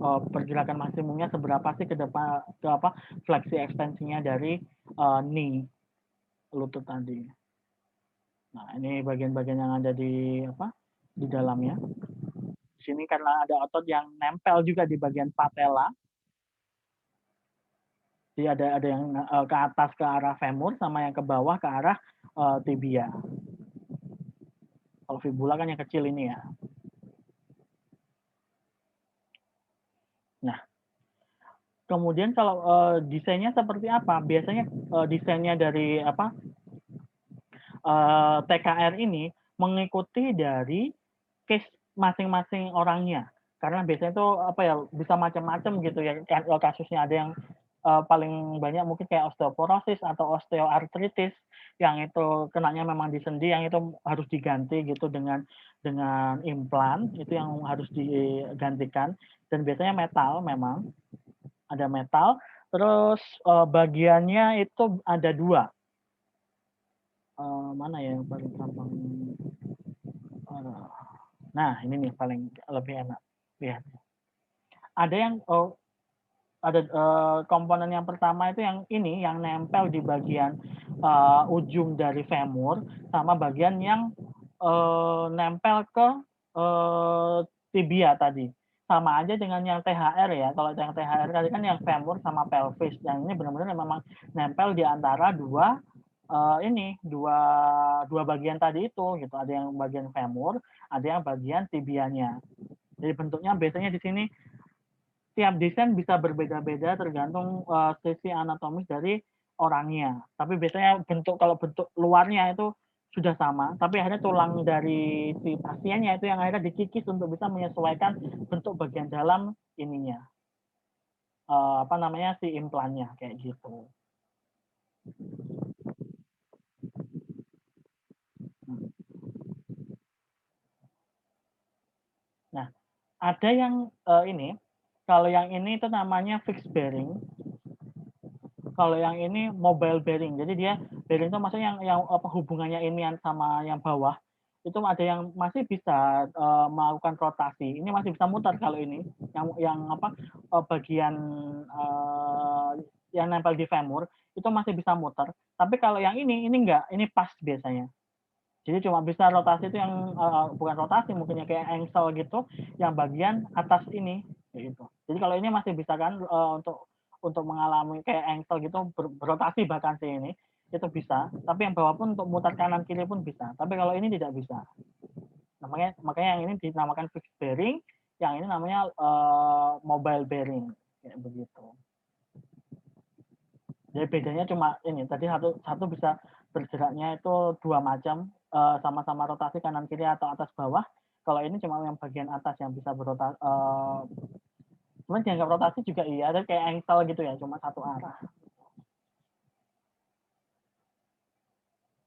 Pergerakan maksimumnya seberapa sih ke depan, ke apa fleksi ekstensinya dari knee, lutut tadi. Nah, ini bagian-bagian yang ada di di dalamnya. Di sini karena ada otot yang nempel juga di bagian patella. Jadi ada yang ke atas ke arah femur sama yang ke bawah ke arah tibia. Kalau fibula kan yang kecil ini ya. Nah, kemudian kalau desainnya seperti apa? Biasanya desainnya dari TKR ini mengikuti dari case masing-masing orangnya. Karena biasanya itu bisa macam-macam gitu ya. Kasusnya ada yang paling banyak mungkin kayak osteoporosis atau osteoartritis yang itu kenanya memang di sendi, yang itu harus diganti gitu dengan implan, itu yang harus digantikan. Dan biasanya metal, memang ada metal. Terus bagiannya itu ada dua. Mana ya yang paling gampang? Nah, ini nih paling lebih enak lihat. Ada yang ada komponen yang pertama itu yang ini yang nempel di bagian ujung dari femur, sama bagian yang nempel ke tibia tadi. Sama aja dengan yang THR ya. Kalau yang THR tadi kan yang femur sama pelvis. Yang ini benar-benar memang nempel di antara dua bagian tadi itu gitu. Ada yang bagian femur, ada yang bagian tibianya. Jadi bentuknya biasanya di sini tiap desain bisa berbeda-beda tergantung sisi anatomis dari orangnya. Tapi biasanya kalau bentuk luarnya itu sudah sama, tapi akhirnya tulang dari si pasiennya itu yang akhirnya dikikis untuk bisa menyesuaikan bentuk bagian dalam ininya. Si implannya kayak gitu. Nah, ada yang ini. Kalau yang ini itu namanya fixed bearing. Kalau yang ini mobile bearing. Jadi dia bearing itu maksudnya yang hubungannya ini sama yang bawah. Itu ada yang masih bisa melakukan rotasi. Ini masih bisa mutar kalau ini. Bagian yang nempel di femur itu masih bisa mutar. Tapi kalau yang ini enggak. Ini pas biasanya. Jadi cuma bisa rotasi itu yang bukan rotasi, mungkin kayak ankle gitu, yang bagian atas ini gitu. Jadi kalau ini masih bisa kan untuk mengalami kayak ankle gitu berotasi bahkan sih ini itu bisa. Tapi yang bawah pun untuk mutar kanan kiri pun bisa. Tapi kalau ini tidak bisa. Makanya yang ini dinamakan fixed bearing, yang ini namanya mobile bearing kayak begitu. Jadi bedanya cuma ini. Tadi satu bisa bergeraknya itu dua macam, sama-sama rotasi kanan kiri atau atas bawah. Kalau ini cuma yang bagian atas yang bisa berotasi. Cuman dianggap rotasi juga iya, ada kayak ankle gitu ya, cuma satu arah.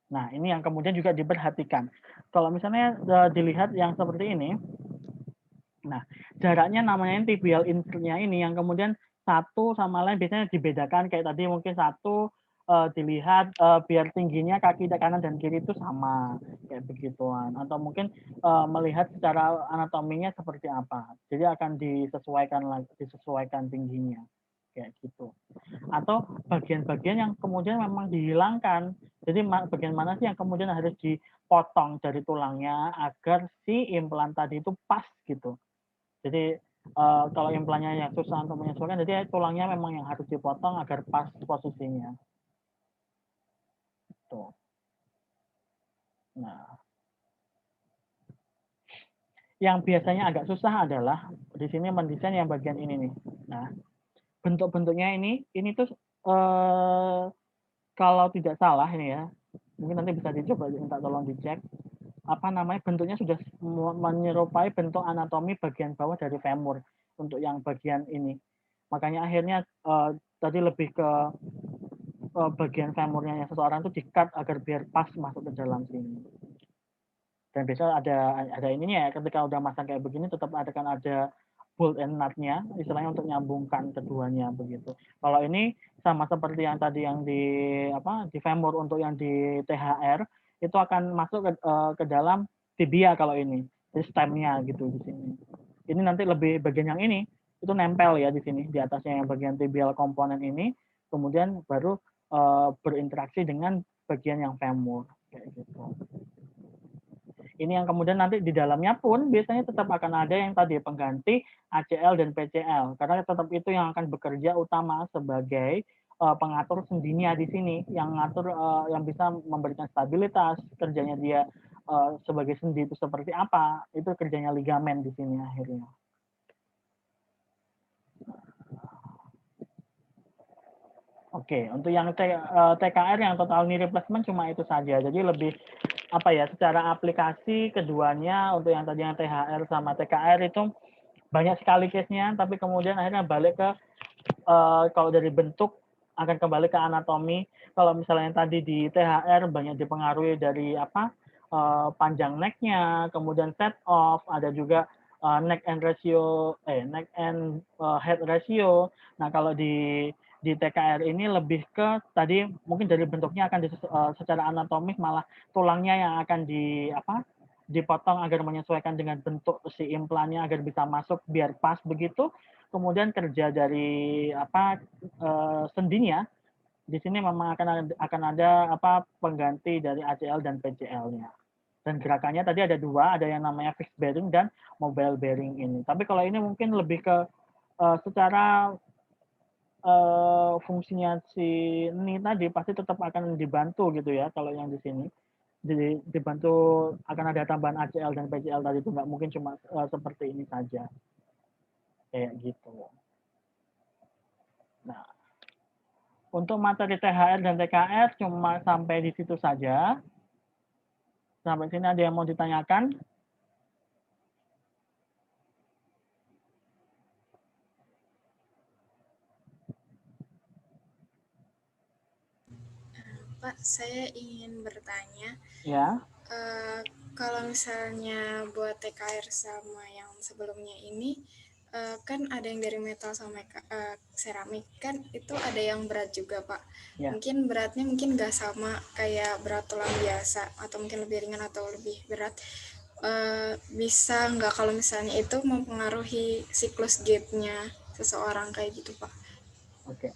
Nah, ini yang kemudian juga diperhatikan. Kalau misalnya dilihat yang seperti ini, nah jaraknya namanya tibial insert-nya ini yang kemudian satu sama lain biasanya dibedakan, kayak tadi mungkin satu dilihat biar tingginya kaki kanan dan kiri itu sama kayak begituan, atau mungkin melihat secara anatominya seperti apa, jadi akan disesuaikan tingginya kayak gitu. Atau bagian-bagian yang kemudian memang dihilangkan, jadi bagian mana sih yang kemudian harus dipotong dari tulangnya agar si implan tadi itu pas gitu. Jadi kalau implannya yang susah untuk menyesuaikan, jadi tulangnya memang yang harus dipotong agar pas posisinya. Tuh. Nah, yang biasanya agak susah adalah di sini mendesain yang bagian ini nih. Nah, bentuk-bentuknya ini tuh kalau tidak salah ini ya, mungkin nanti bisa dicoba minta tolong dicek. Apa namanya, bentuknya sudah menyerupai bentuk anatomi bagian bawah dari femur untuk yang bagian ini. Makanya akhirnya tadi lebih ke bagian femurnya seseorang itu di-cut agar biar pas masuk ke dalam sini. Dan biasanya ada ininya ya, ketika udah masang kayak begini tetap akan ada bolt and nut-nya, istilahnya untuk nyambungkan keduanya begitu. Kalau ini sama seperti yang tadi yang di femur untuk yang di THR itu akan masuk ke dalam tibia kalau ini, jadi stemnya gitu di sini. Ini nanti lebih bagian yang ini itu nempel ya di sini di atasnya yang bagian tibial komponen ini, kemudian baru berinteraksi dengan bagian yang femur kayak gitu. Ini yang kemudian nanti di dalamnya pun biasanya tetap akan ada yang tadi pengganti ACL dan PCL, karena tetap itu yang akan bekerja utama sebagai pengatur sendinya di sini, yang ngatur yang bisa memberikan stabilitas, kerjanya dia sebagai sendi itu seperti apa, itu kerjanya ligamen di sini akhirnya. Oke, untuk yang TKR yang total knee replacement cuma itu saja. Jadi lebih apa ya, secara aplikasi keduanya untuk yang tadi yang THR sama TKR itu banyak sekali case-nya, tapi kemudian akhirnya balik ke kalau dari bentuk akan kembali ke anatomi. Kalau misalnya yang tadi di THR banyak dipengaruhi dari panjang neck-nya, kemudian set off, ada juga neck and head ratio. Nah, kalau di TKR ini lebih ke tadi mungkin dari bentuknya akan secara anatomis malah tulangnya yang akan dipotong agar menyesuaikan dengan bentuk si implannya agar bisa masuk biar pas begitu. Kemudian kerja dari sendinya di sini memang akan ada pengganti dari ACL dan PCL-nya. Dan gerakannya tadi ada dua, ada yang namanya fixed bearing dan mobile bearing ini. Tapi kalau ini mungkin lebih ke secara fungsinya si ini tadi pasti tetap akan dibantu gitu ya kalau yang di sini. Jadi dibantu akan ada tambahan ACL dan PCL tadi itu, nggak mungkin cuma seperti ini saja. Kayak gitu. Nah, untuk materi THR dan TKR cuma sampai di situ saja. Sampai sini ada yang mau ditanyakan? Pak, saya ingin bertanya. Ya. Kalau misalnya buat TKR sama yang sebelumnya ini, kan ada yang dari metal sama seramik, kan itu ada yang berat juga, Pak. Ya. Mungkin beratnya mungkin nggak sama kayak berat tulang biasa, atau mungkin lebih ringan atau lebih berat. Bisa nggak kalau misalnya itu mempengaruhi siklus gait-nya seseorang kayak gitu, Pak? Oke.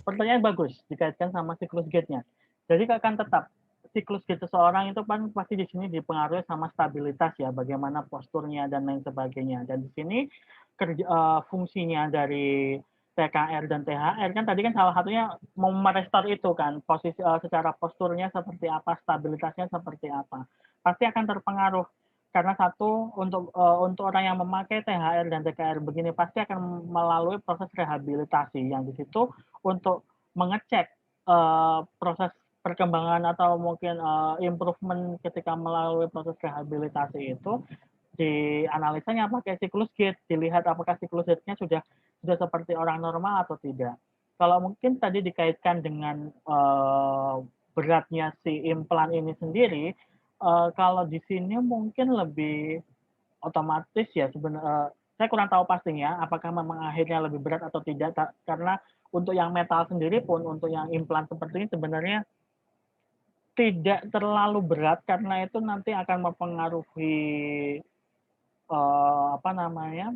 Pertanyaan bagus dikaitkan sama siklus gait-nya. Jadi akan tetap siklus gait seseorang itu kan pasti di sini dipengaruhi sama stabilitas ya, bagaimana posturnya dan lain sebagainya. Dan di sini fungsinya dari TKR dan THR kan tadi kan salah satunya mau merestore itu kan, posisi secara posturnya seperti apa, stabilitasnya seperti apa. Pasti akan terpengaruh karena satu untuk orang yang memakai THR dan TKR begini pasti akan melalui proses rehabilitasi yang di situ untuk mengecek proses perkembangan atau mungkin improvement ketika melalui proses rehabilitasi itu dianalisanya pakai siklus gait, dilihat apakah siklus gait-nya sudah seperti orang normal atau tidak. Kalau mungkin tadi dikaitkan dengan beratnya si implan ini sendiri, kalau di sini mungkin lebih otomatis ya sebenarnya saya kurang tahu pastinya apakah memang akhirnya lebih berat atau tidak, karena untuk yang metal sendiri pun, untuk yang implan seperti ini sebenarnya tidak terlalu berat karena itu nanti akan mempengaruhi apa namanya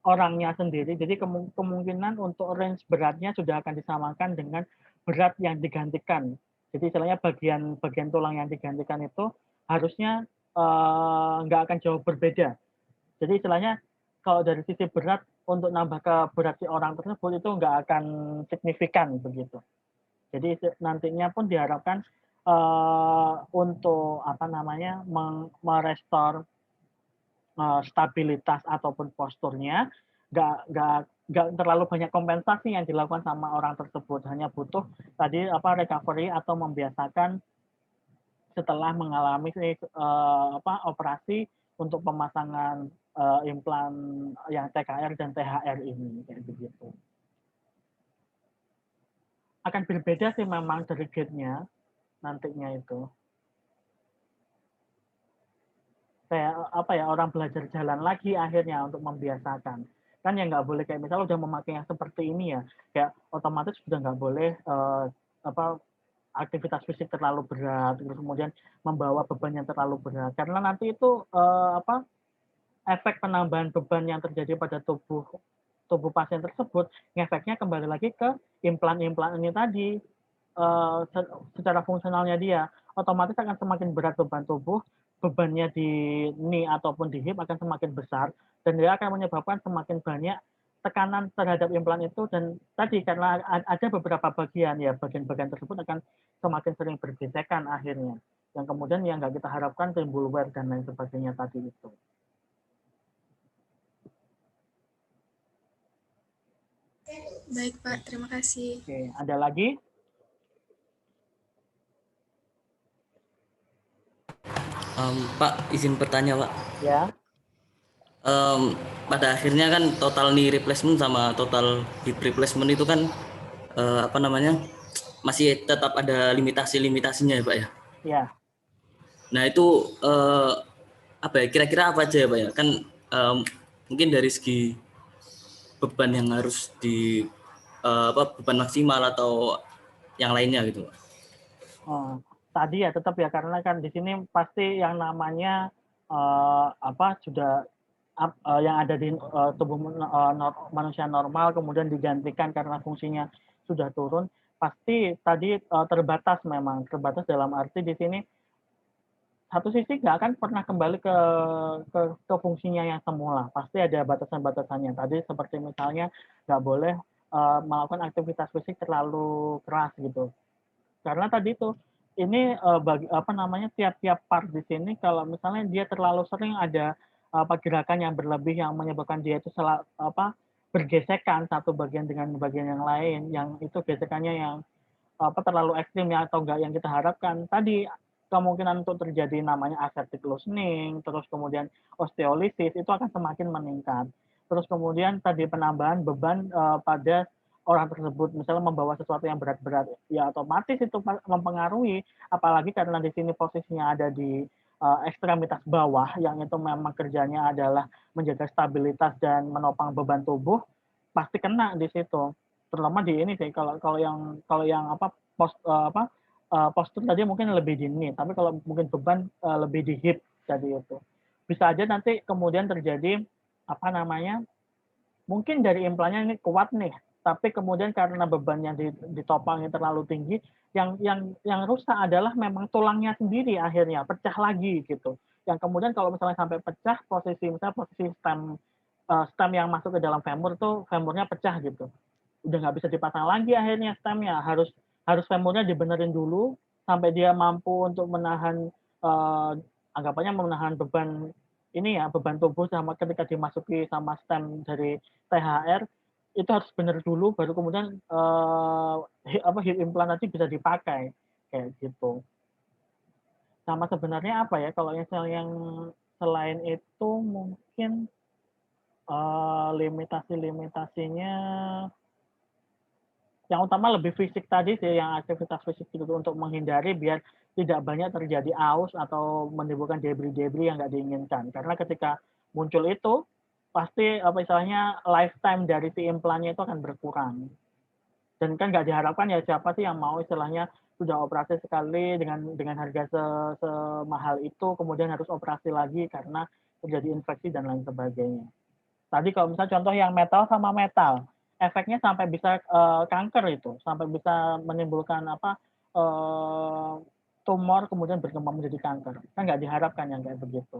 orangnya sendiri. Jadi kemungkinan untuk range beratnya sudah akan disamakan dengan berat yang digantikan. Jadi istilahnya bagian tulang yang digantikan itu harusnya nggak akan jauh berbeda. Jadi istilahnya kalau dari sisi berat untuk nambah ke berat si orang tersebut itu nggak akan signifikan begitu. Jadi nantinya pun diharapkan untuk apa namanya merestore stabilitas ataupun posturnya, nggak terlalu banyak kompensasi yang dilakukan sama orang tersebut, hanya butuh tadi recovery atau membiasakan setelah mengalami operasi untuk pemasangan implan yang TKR dan THR ini kayak begitu. Akan berbeda sih memang dari gate-nya nantinya itu. Kayak orang belajar jalan lagi akhirnya untuk membiasakan. Kan ya nggak boleh kayak misalnya udah memakai yang seperti ini ya, kayak otomatis sudah nggak boleh aktivitas fisik terlalu berat, terus kemudian membawa beban yang terlalu berat, karena nanti itu efek penambahan beban yang terjadi pada tubuh pasien tersebut, efeknya kembali lagi ke implan-implan ini tadi. Secara fungsionalnya dia otomatis akan semakin berat beban tubuh, bebannya di knee ataupun di hip akan semakin besar, dan dia akan menyebabkan semakin banyak tekanan terhadap implan itu, dan tadi karena ada beberapa bagian ya, bagian-bagian tersebut akan semakin sering bergesekan akhirnya, yang kemudian yang nggak kita harapkan timbul wear dan lain sebagainya tadi itu. Baik Pak, terima kasih. Oke, ada lagi? Pak, izin bertanya Pak. Ya. Pada akhirnya kan total knee replacement sama total hip replacement itu kan masih tetap ada limitasinya ya Pak ya. Ya. Nah itu kira-kira apa aja ya Pak ya? Kan mungkin dari segi beban yang harus di beban maksimal atau yang lainnya gitu Pak. Tadi ya tetap ya, karena kan di sini pasti yang namanya sudah yang ada di tubuh manusia normal kemudian digantikan karena fungsinya sudah turun, pasti tadi terbatas dalam arti di sini satu sisi nggak akan pernah kembali ke fungsinya yang semula, pasti ada batasan-batasannya. Tadi seperti misalnya nggak boleh melakukan aktivitas fisik terlalu keras gitu, karena tadi itu ini tiap-tiap part di sini kalau misalnya dia terlalu sering ada gerakan yang berlebih yang menyebabkan dia itu bergesekan satu bagian dengan bagian yang lain, yang itu gesekannya yang terlalu ekstrim ya, atau enggak yang kita harapkan, tadi kemungkinan untuk terjadi namanya aseptic loosening, terus kemudian osteolisis itu akan semakin meningkat. Terus kemudian tadi penambahan beban pada orang tersebut, misalnya membawa sesuatu yang berat-berat, ya otomatis itu mempengaruhi, apalagi karena di sini posisinya ada di ekstremitas bawah, yang itu memang kerjanya adalah menjaga stabilitas dan menopang beban tubuh, pasti kena di situ. Terutama di ini sih, kalau yang postur tadi mungkin lebih di knee, tapi kalau mungkin beban lebih di hip tadi itu. Bisa aja nanti kemudian terjadi mungkin dari implannya ini kuat nih, tapi kemudian karena bebannya ditopangnya terlalu tinggi, yang rusak adalah memang tulangnya sendiri, akhirnya pecah lagi gitu. Yang kemudian kalau misalnya sampai pecah, posisi stem yang masuk ke dalam femur tuh femurnya pecah gitu, udah nggak bisa dipasang lagi akhirnya stemnya, harus femurnya dibenerin dulu sampai dia mampu untuk menahan anggapannya menahan beban ini ya, beban tubuh sama ketika dimasuki sama stem dari THR itu harus benar dulu, baru kemudian hip implant nanti bisa dipakai kayak gitu. Sama sebenarnya kalau yang selain itu mungkin limitasinya yang utama lebih fisik tadi sih, yang aktivitas fisik itu untuk menghindari biar tidak banyak terjadi aus atau menimbulkan debris-debris yang nggak diinginkan. Karena ketika muncul itu pasti apa istilahnya lifetime dari si implannya itu akan berkurang. Dan kan nggak diharapkan ya siapa sih yang mau istilahnya sudah operasi sekali dengan harga semahal itu kemudian harus operasi lagi karena terjadi infeksi dan lain sebagainya. Tadi kalau misalnya contoh yang metal sama metal, efeknya sampai bisa kanker itu, sampai bisa menimbulkan apa tumor kemudian berkembang menjadi kanker. Kan nggak diharapkan yang kayak begitu.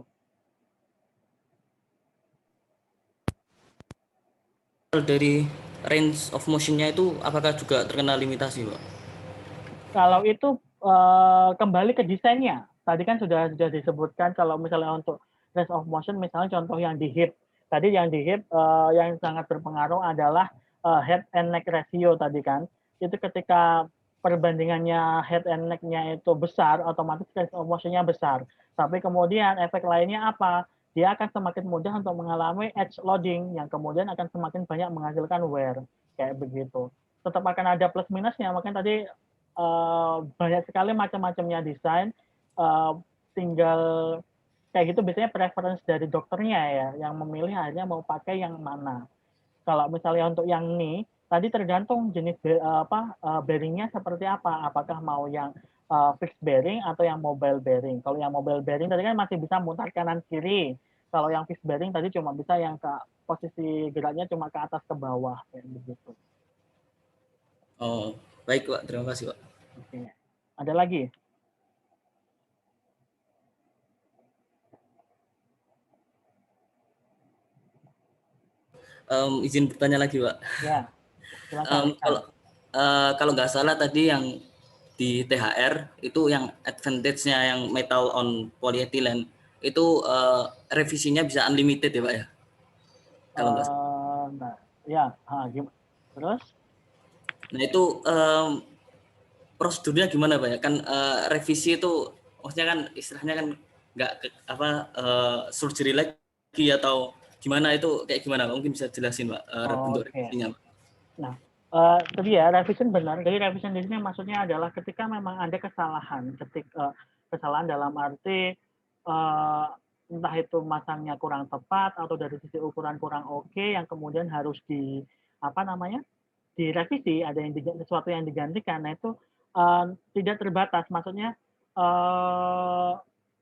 Dari range of motion-nya itu apakah juga terkena limitasi, Pak? Kalau itu kembali ke desainnya. Tadi kan sudah disebutkan kalau misalnya untuk range of motion, misalnya contoh yang di hip. Tadi yang di hip yang sangat berpengaruh adalah head and neck ratio tadi kan. Itu ketika perbandingannya head and neck-nya itu besar, otomatis range of motion-nya besar. Tapi kemudian efek lainnya apa? Dia akan semakin mudah untuk mengalami edge loading yang kemudian akan semakin banyak menghasilkan wear. Kayak begitu. Tetap akan ada plus minusnya. Makanya tadi banyak sekali macam-macamnya desain. Tinggal kayak gitu biasanya preference dari dokternya ya, yang memilih hanya mau pakai yang mana. Kalau misalnya untuk yang knee, tadi tergantung jenis bearingnya seperti apa. Apakah mau yang fixed bearing atau yang mobile bearing. Kalau yang mobile bearing tadi kan masih bisa mutar kanan kiri. Kalau yang fixed bearing tadi cuma bisa yang ke posisi geraknya cuma ke atas ke bawah kayak begitu. Oh, baik Pak, terima kasih Pak. Oke. Ada lagi? Izin bertanya lagi Pak. Ya, silakan. Kalau nggak salah tadi yang di THR itu yang advantage-nya yang metal on polyethylene itu revisinya bisa unlimited ya Pak ya? Kalau nggak salah. Nah, ya, terus? Nah itu prosedurnya gimana Pak ya? Kan revisi itu maksudnya kan istilahnya kan nggak surgery lagi atau gimana itu kayak gimana Pak? Mungkin bisa jelasin Pak bentuk revisinya Pak. Nah, tadi ya revision benar. Jadi revision di sini maksudnya adalah ketika memang ada kesalahan, kesalahan dalam arti entah itu masangnya kurang tepat atau dari sisi ukuran kurang oke yang kemudian harus direvisi, ada yang sesuatu yang digantikan. Nah itu tidak terbatas, maksudnya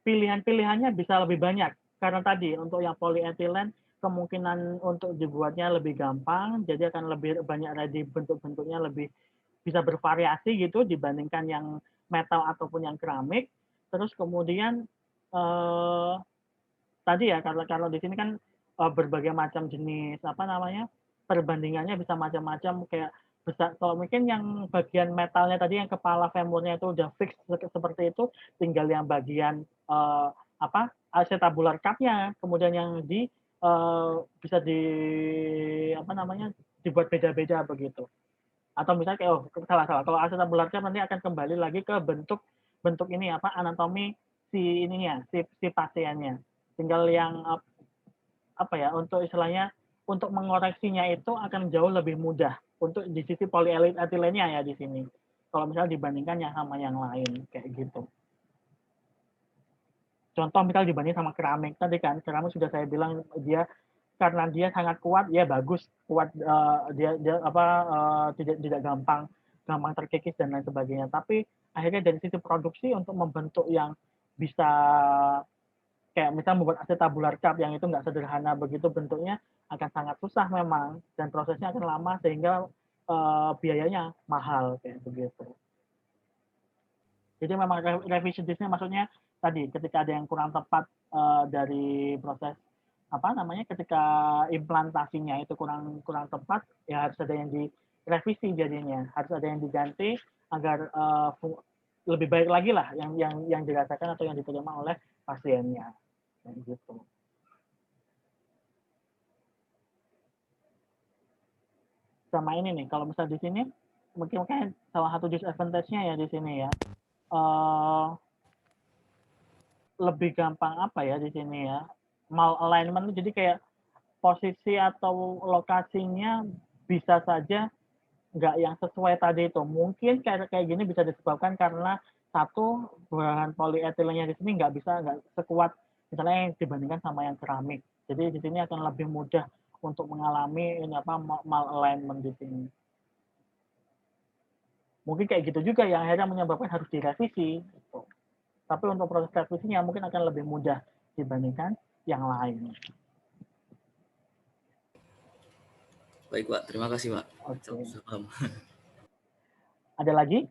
pilihan-pilihannya bisa lebih banyak karena tadi untuk yang polyethylene kemungkinan untuk dibuatnya lebih gampang, jadi akan lebih banyak ready bentuk-bentuknya lebih bisa bervariasi gitu dibandingkan yang metal ataupun yang keramik. Terus kemudian tadi ya kalau di sini kan berbagai macam jenis perbandingannya bisa macam-macam kayak besar. Kalau mungkin yang bagian metalnya tadi yang kepala femurnya itu udah fix seperti itu, tinggal yang bagian acetabular cup-nya kemudian yang bisa dibuat beda-beda begitu. Atau misalnya kayak salah. Kalau acetabular cup nanti akan kembali lagi ke bentuk ini anatomi si pasiennya. Tinggal yang untuk istilahnya untuk mengoreksinya itu akan jauh lebih mudah untuk di sisi polyethylene-nya ya di sini. Kalau misalnya dibandingkan yang sama yang lain kayak gitu. Contoh misal dibanding sama keramik tadi kan, keramik sudah saya bilang karena dia sangat kuat, ya bagus, kuat dia tidak gampang terkikis dan lain sebagainya. Tapi akhirnya dari sisi produksi untuk membentuk yang bisa kayak misal membuat acetabular cup yang itu nggak sederhana begitu bentuknya akan sangat susah memang dan prosesnya akan lama sehingga biayanya mahal kayak begitu. Jadi memang revision di sini maksudnya tadi ketika ada yang kurang tepat dari proses ketika implantasinya itu kurang tepat ya harus ada yang direvisi jadinya, harus ada yang diganti agar lebih baik lagi lah yang dirasakan atau yang diterima oleh pasiennya kayak gitu. Sama ini nih kalau misal di sini mungkin salah satu disadvantage-nya ya di sini ya. Lebih gampang di sini ya, malalignment, jadi kayak posisi atau lokasinya bisa saja nggak yang sesuai tadi itu. Mungkin kayak gini bisa disebabkan karena satu bahan polyethylene di sini nggak sekuat misalnya yang dibandingkan sama yang keramik Jadi di sini akan lebih mudah untuk mengalami malalignment di sini. Mungkin kayak gitu juga yang akhirnya menyebabkan harus direvisi. Gitu. Tapi untuk proses revisinya mungkin akan lebih mudah dibandingkan yang lain. Baik Pak, terima kasih Pak. Oke. Salam. Ada lagi?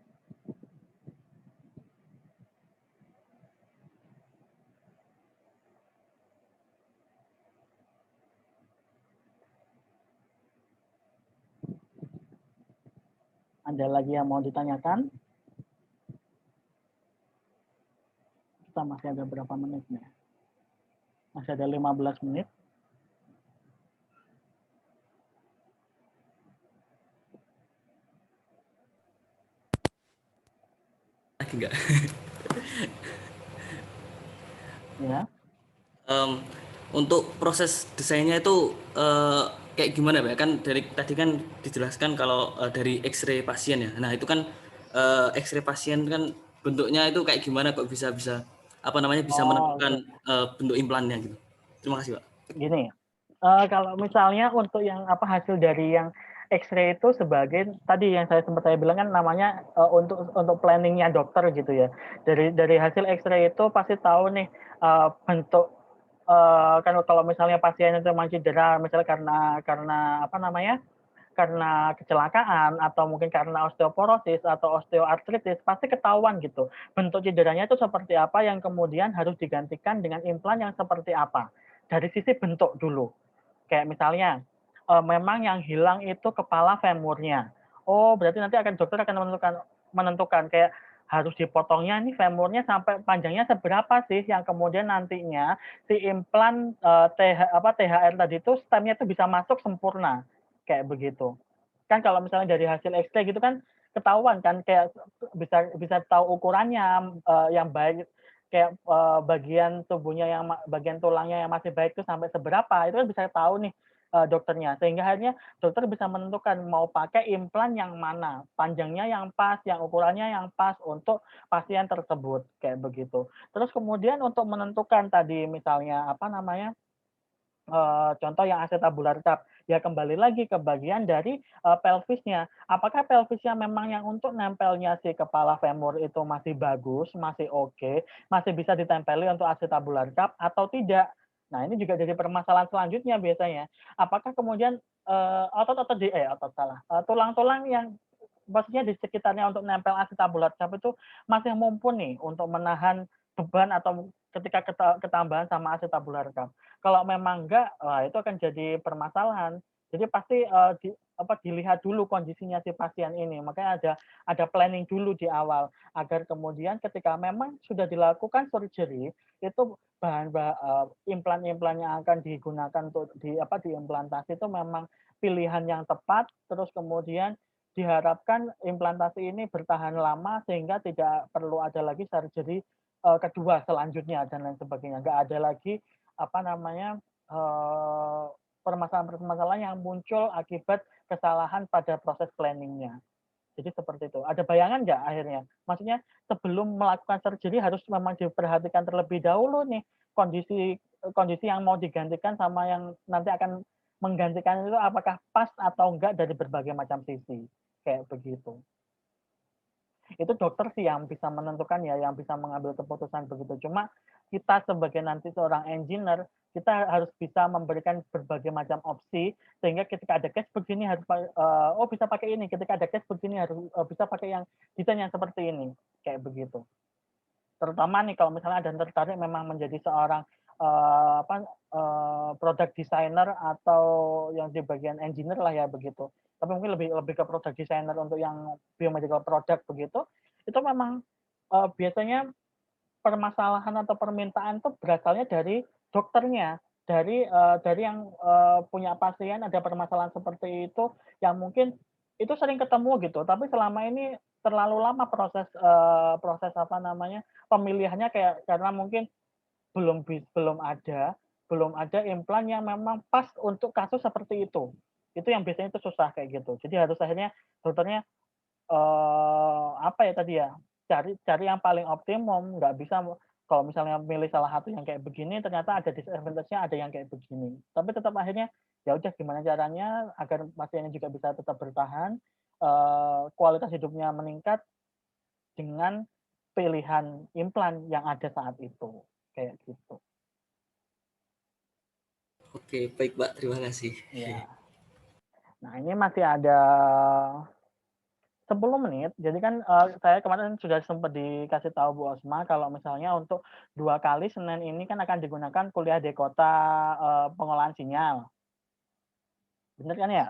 Ada lagi yang mau ditanyakan? Kita masih ada berapa menit nih? Masih ada 15 menit. Lagi enggak? Ya. Untuk proses desainnya itu kayak gimana Pak? Kan dari tadi kan dijelaskan kalau dari X-ray pasien ya. Nah itu kan X-ray pasien kan bentuknya itu kayak gimana kok bisa apa namanya bisa menentukan bentuk implannya gitu. Terima kasih Pak. Gini, kalau misalnya untuk yang hasil dari yang X-ray itu sebagai tadi yang saya sempat bilang kan namanya untuk planningnya dokter gitu ya. Dari hasil X-ray itu pasti tahu nih bentuk kan kalau misalnya pasien itu memang cedera misalnya karena karena kecelakaan atau mungkin karena osteoporosis atau osteoartritis pasti ketahuan gitu bentuk cederanya itu seperti apa yang kemudian harus digantikan dengan implan yang seperti apa dari sisi bentuk dulu. Kayak misalnya memang yang hilang itu kepala femurnya. Oh, berarti nanti dokter akan menentukan kayak harus dipotongnya nih femurnya sampai panjangnya seberapa sih yang kemudian nantinya si implan THR tadi itu stemnya itu bisa masuk sempurna kayak begitu. Kan kalau misalnya dari hasil X-ray gitu kan ketahuan kan kayak bisa tahu ukurannya yang baik kayak bagian tubuhnya bagian tulangnya yang masih baik itu sampai seberapa itu kan bisa tahu nih dokternya sehingga akhirnya dokter bisa menentukan mau pakai implan yang mana panjangnya yang pas yang ukurannya yang pas untuk pasien tersebut kayak begitu. Terus kemudian untuk menentukan tadi misalnya contoh yang acetabular cup ya kembali lagi ke bagian dari pelvisnya. Apakah pelvisnya memang yang untuk nempelnya si kepala femur itu masih bagus, masih oke, masih bisa ditempeli untuk acetabular cup atau tidak? Nah, ini juga jadi permasalahan selanjutnya biasanya. Apakah kemudian tulang-tulang yang maksudnya di sekitarnya untuk nempel acetabular cup itu masih mumpuni untuk menahan beban atau ketika ketambahan sama acetabular cup. Kalau memang enggak, wah itu akan jadi permasalahan. Jadi pasti dilihat dulu kondisinya si pasien ini. Makanya ada planning dulu di awal agar kemudian ketika memang sudah dilakukan surgery itu implan-implan yang akan digunakan untuk diimplantasi itu memang pilihan yang tepat. Terus kemudian diharapkan implantasi ini bertahan lama sehingga tidak perlu ada lagi surgery kedua selanjutnya dan lain sebagainya. Nggak ada lagi permasalahan-permasalahan yang muncul akibat kesalahan pada proses planningnya. Jadi seperti itu. Ada bayangan nggak akhirnya? Maksudnya sebelum melakukan surgery harus memang diperhatikan terlebih dahulu nih kondisi yang mau digantikan sama yang nanti akan menggantikan itu apakah pas atau enggak dari berbagai macam sisi. Kayak begitu. Itu dokter sih yang bisa menentukan ya, yang bisa mengambil keputusan begitu. Cuma kita sebagai nanti seorang engineer, kita harus bisa memberikan berbagai macam opsi sehingga ketika ada case begini harus bisa pakai ini, ketika ada case begini harus bisa pakai yang desain yang seperti ini, kayak begitu. Terutama nih kalau misalnya ada tertarik memang menjadi seorang product designer atau yang di bagian engineer lah ya begitu. Tapi mungkin lebih ke product designer untuk yang biomedical product begitu. Itu memang biasanya permasalahan atau permintaan itu berasalnya dari dokternya, dari yang punya pasien ada permasalahan seperti itu yang mungkin itu sering ketemu gitu. Tapi selama ini terlalu lama proses pemilihannya karena mungkin belum ada implan yang memang pas untuk kasus seperti itu. Itu yang biasanya itu susah kayak gitu. Jadi harus akhirnya dokternya cari yang paling optimum, nggak bisa kalau misalnya milih salah satu yang kayak begini, ternyata ada disadvantage-nya, ada yang kayak begini. Tapi tetap akhirnya ya udah gimana caranya agar pasiennya juga bisa tetap bertahan, kualitas hidupnya meningkat dengan pilihan implan yang ada saat itu, kayak gitu. Oke, baik Pak, terima kasih. Ya. Nah, ini masih ada 10 menit. Jadi kan saya kemarin sudah sempat dikasih tahu Bu Osma kalau misalnya untuk 2 kali Senin ini kan akan digunakan kuliah di kota pengolahan sinyal. Benar kan ya?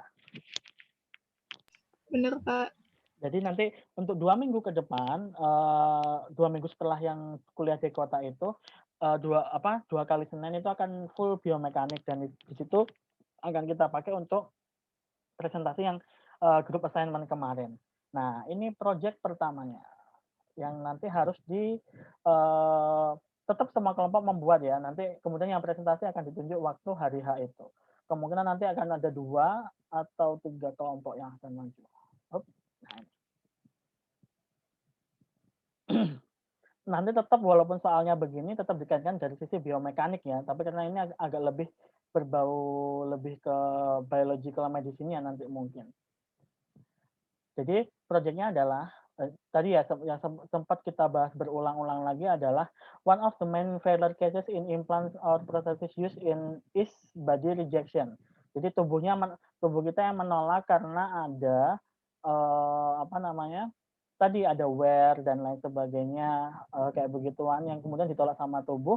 Bener, Pak. Jadi nanti untuk 2 minggu ke depan, 2 minggu setelah yang kuliah di kota itu, 2 kali Senin itu akan full biomekanik, dan di situ akan kita pakai untuk presentasi yang group assignment kemarin. Nah, ini project pertamanya yang nanti harus tetap semua kelompok membuat ya. Nanti kemudian yang presentasi akan ditunjuk waktu hari H itu. Kemungkinan nanti akan ada 2 atau 3 kelompok yang akan maju. Nanti tetap walaupun soalnya begini tetap dikaitkan dari sisi biomekanik ya, tapi karena ini agak lebih berbau lebih ke biological medicine ya nanti mungkin. Jadi proyeknya adalah tadi ya yang sempat kita bahas berulang-ulang lagi adalah one of the main failure cases in implants or prosthesis used in is body rejection. Jadi tubuh kita yang menolak karena ada tadi ada wear dan lain sebagainya, kayak begituan yang kemudian ditolak sama tubuh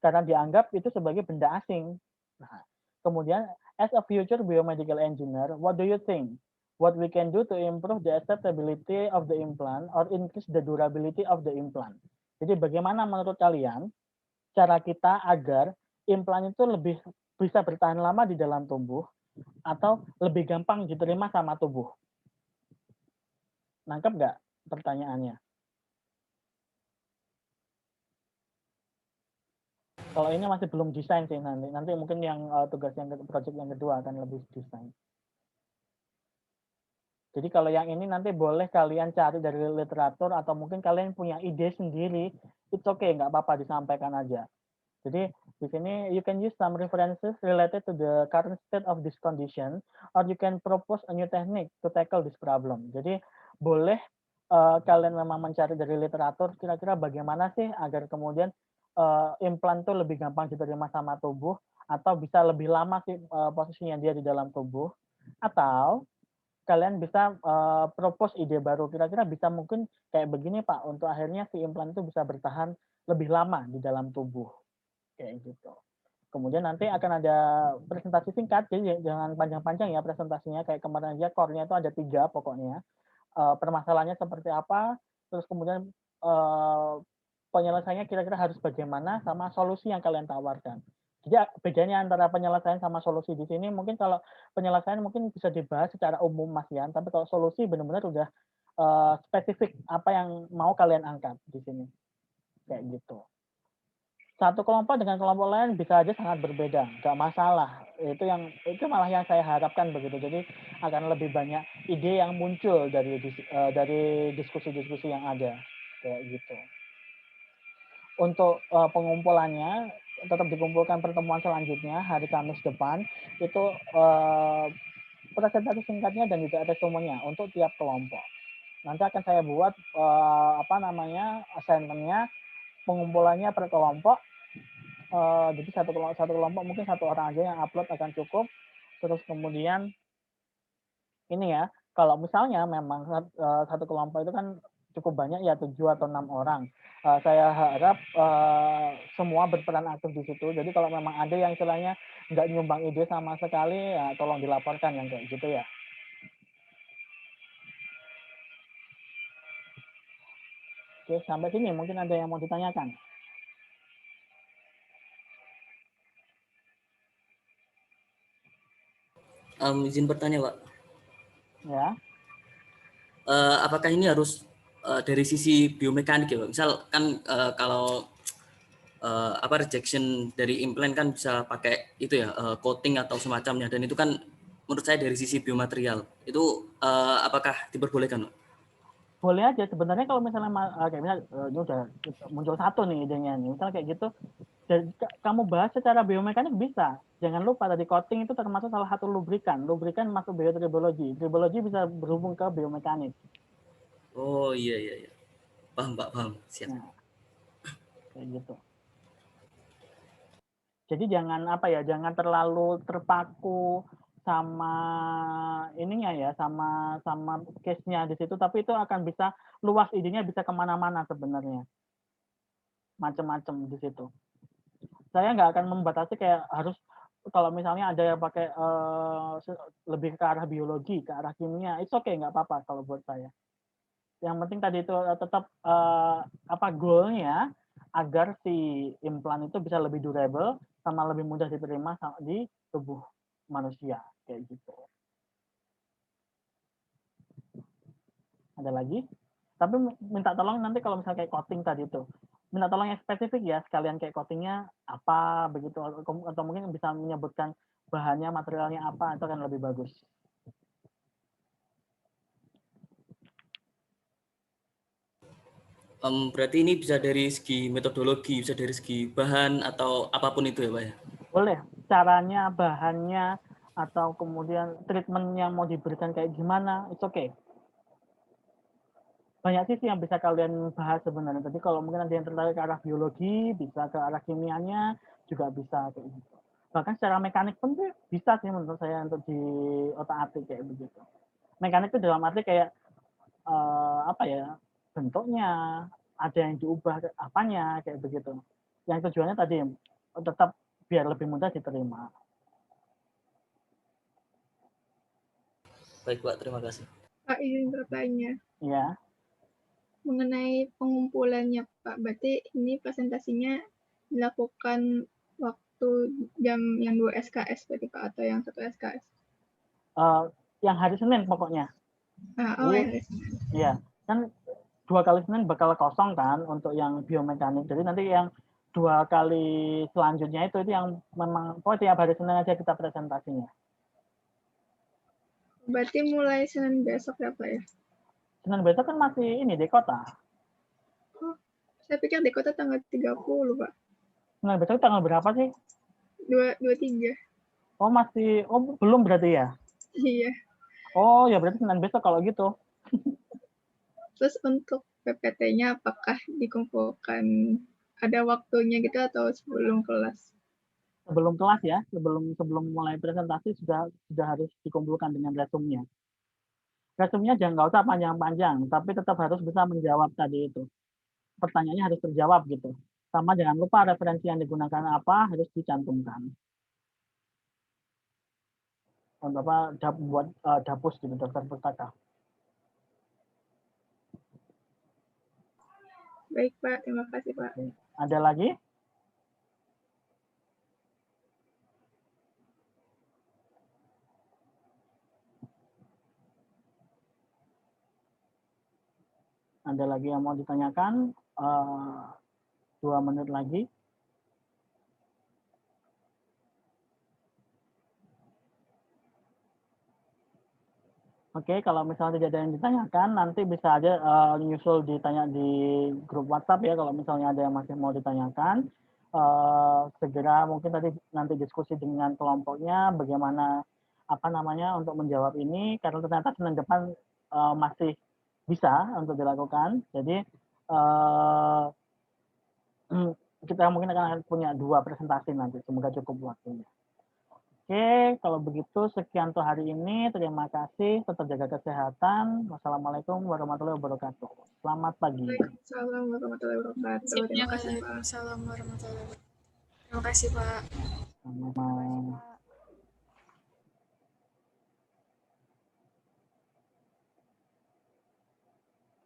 karena dianggap itu sebagai benda asing. Nah, kemudian as a future biomedical engineer, what do you think? What we can do to improve the acceptability of the implant or increase the durability of the implant? Jadi bagaimana menurut kalian cara kita agar implan itu lebih bisa bertahan lama di dalam tubuh atau lebih gampang diterima sama tubuh? Nangkep nggak pertanyaannya? Kalau ini masih belum desain sih nanti mungkin yang tugas yang project yang kedua akan lebih desain. Jadi kalau yang ini nanti boleh kalian cari dari literatur atau mungkin kalian punya ide sendiri, it's okay, nggak apa-apa disampaikan aja. Jadi di sini you can use some references related to the current state of this condition, or you can propose a new technique to tackle this problem. Jadi boleh kalian memang mencari dari literatur kira-kira bagaimana sih agar kemudian implan itu lebih gampang diterima sama tubuh atau bisa lebih lama sih posisinya dia di dalam tubuh, atau kalian bisa propose ide baru kira-kira bisa mungkin kayak begini Pak untuk akhirnya si implan itu bisa bertahan lebih lama di dalam tubuh kayak gitu. Kemudian nanti akan ada presentasi singkat, jadi jangan panjang-panjang ya presentasinya, kayak kemarin aja core-nya itu ada 3 pokoknya. Permasalahannya seperti apa, terus kemudian penyelesaiannya kira-kira harus bagaimana, sama solusi yang kalian tawarkan. Jadi bedanya antara penyelesaian sama solusi di sini mungkin kalau penyelesaian mungkin bisa dibahas secara umum Mas Yan, tapi kalau solusi benar-benar udah spesifik apa yang mau kalian angkat di sini. Kayak gitu. Satu kelompok dengan kelompok lain bisa aja sangat berbeda, nggak masalah. Itu malah yang saya harapkan begitu. Jadi akan lebih banyak ide yang muncul dari diskusi-diskusi yang ada kayak gitu. Untuk pengumpulannya tetap dikumpulkan pertemuan selanjutnya hari Kamis depan, itu presentasi singkatnya dan juga resumennya untuk tiap kelompok. Nanti akan saya buat assignment-nya, pengumpulannya per kelompok. Jadi satu kelompok mungkin 1 orang aja yang upload akan cukup. Terus kemudian ini ya, kalau misalnya memang satu kelompok itu kan cukup banyak ya 7 atau 6 orang. Saya harap semua berperan aktif di situ. Jadi kalau memang ada yang istilahnya nggak nyumbang ide sama sekali, ya tolong dilaporkan yang kayak gitu ya. Oke, sampai sini mungkin ada yang mau ditanyakan. Izin bertanya Pak. Ya. Apakah ini harus dari sisi biomekanik ya Pak? Misal kan kalau rejection dari implan kan bisa pakai itu ya coating atau semacamnya, dan itu kan menurut saya dari sisi biomaterial itu apakah diperbolehkan Pak? boleh aja sebenarnya kalau misalnya kayak misalnya ini udah muncul satu nih idenya nih, misalnya kayak gitu, dan kamu bahas secara biomekanik bisa. Jangan lupa tadi coating itu termasuk salah satu lubrikan. Lubrikan masuk biotribologi. Tribologi bisa berhubung ke biomekanik. Oh iya. Paham Pak, paham. Siap. Nah, kayak gitu. Jadi jangan jangan terlalu terpaku sama ininya ya, sama case-nya di situ, tapi itu akan bisa luas, idenya bisa kemana-mana sebenarnya, macam-macam di situ. Saya nggak akan membatasi kayak harus kalau misalnya ada yang pakai lebih ke arah biologi, ke arah kimia, itu oke, nggak apa-apa kalau buat saya. Yang penting tadi itu tetap goalnya agar si implan itu bisa lebih durable sama lebih mudah diterima di tubuh manusia kayak gitu. Ada lagi? Tapi minta tolong nanti kalau misalnya kayak coating tadi itu, minta tolong yang spesifik ya, sekalian kayak coatingnya apa begitu, atau mungkin bisa menyebutkan bahannya, materialnya apa, itu akan lebih bagus. Berarti ini bisa dari segi metodologi, bisa dari segi bahan atau apapun itu ya Pak ya? Boleh, caranya, bahannya, atau kemudian treatment yang mau diberikan kayak gimana, it's okay. Banyak sisi yang bisa kalian bahas sebenarnya. Tadi kalau mungkin ada yang tertarik ke arah biologi, bisa ke arah kimianya, juga bisa kayak gitu. Bahkan secara mekanik pun bisa sih menurut saya untuk di otak-atik kayak begitu. Mekanik itu dalam arti kayak bentuknya, ada yang diubah apanya kayak begitu. Yang tujuannya tadi tetap biar lebih mudah diterima. Baik Pak, terima kasih. Pak, izin bertanya. Ya. Mengenai pengumpulannya Pak, berarti ini presentasinya dilakukan waktu jam yang 2 SKS berarti Pak, atau yang 1 SKS? Yang hari Senin pokoknya. Iya, kan 2 kali Senin bakal kosong kan untuk yang biomekanik. Jadi nanti yang 2 kali selanjutnya itu yang memang tiap hari Senin aja kita presentasinya. Berarti mulai Senin besok ya Pak ya? Senin besok kan masih ini di kota. Oh, saya pikir di kota tanggal 30 Pak. Senin besok tanggal berapa sih? 23. Oh belum berarti ya? Iya. Oh ya berarti Senin besok kalau gitu. Terus untuk PPT-nya apakah dikumpulkan ada waktunya gitu atau sebelum kelas? Sebelum kelas ya, sebelum mulai presentasi sudah harus dikumpulkan dengan resumnya. Resumnya jangan nggak usah panjang-panjang, tapi tetap harus bisa menjawab tadi itu. Pertanyaannya harus terjawab gitu. Sama jangan lupa referensi yang digunakan apa harus dicantumkan. Untuk buat dapus gitu, daftar pustaka. Baik Pak, terima kasih Pak. Ada lagi? Ada lagi yang mau ditanyakan? 2 menit lagi. Oke, kalau misalnya tidak ada yang ditanyakan, nanti bisa aja nyusul ditanya di grup WhatsApp ya, kalau misalnya ada yang masih mau ditanyakan. Segera mungkin tadi nanti diskusi dengan kelompoknya, bagaimana untuk menjawab ini, karena ternyata Senin depan masih bisa untuk dilakukan. Jadi kita mungkin akan punya 2 presentasi nanti, semoga cukup waktunya. Oke, kalau begitu sekian untuk hari ini. Terima kasih, tetap jaga kesehatan. Wassalamualaikum warahmatullahi wabarakatuh. Selamat pagi. Waalaikumsalam warahmatullahi wabarakatuh. Terima kasih Pak. Waalaikumsalam warahmatullahi wabarakatuh. Terima kasih Pak. Sama-sama.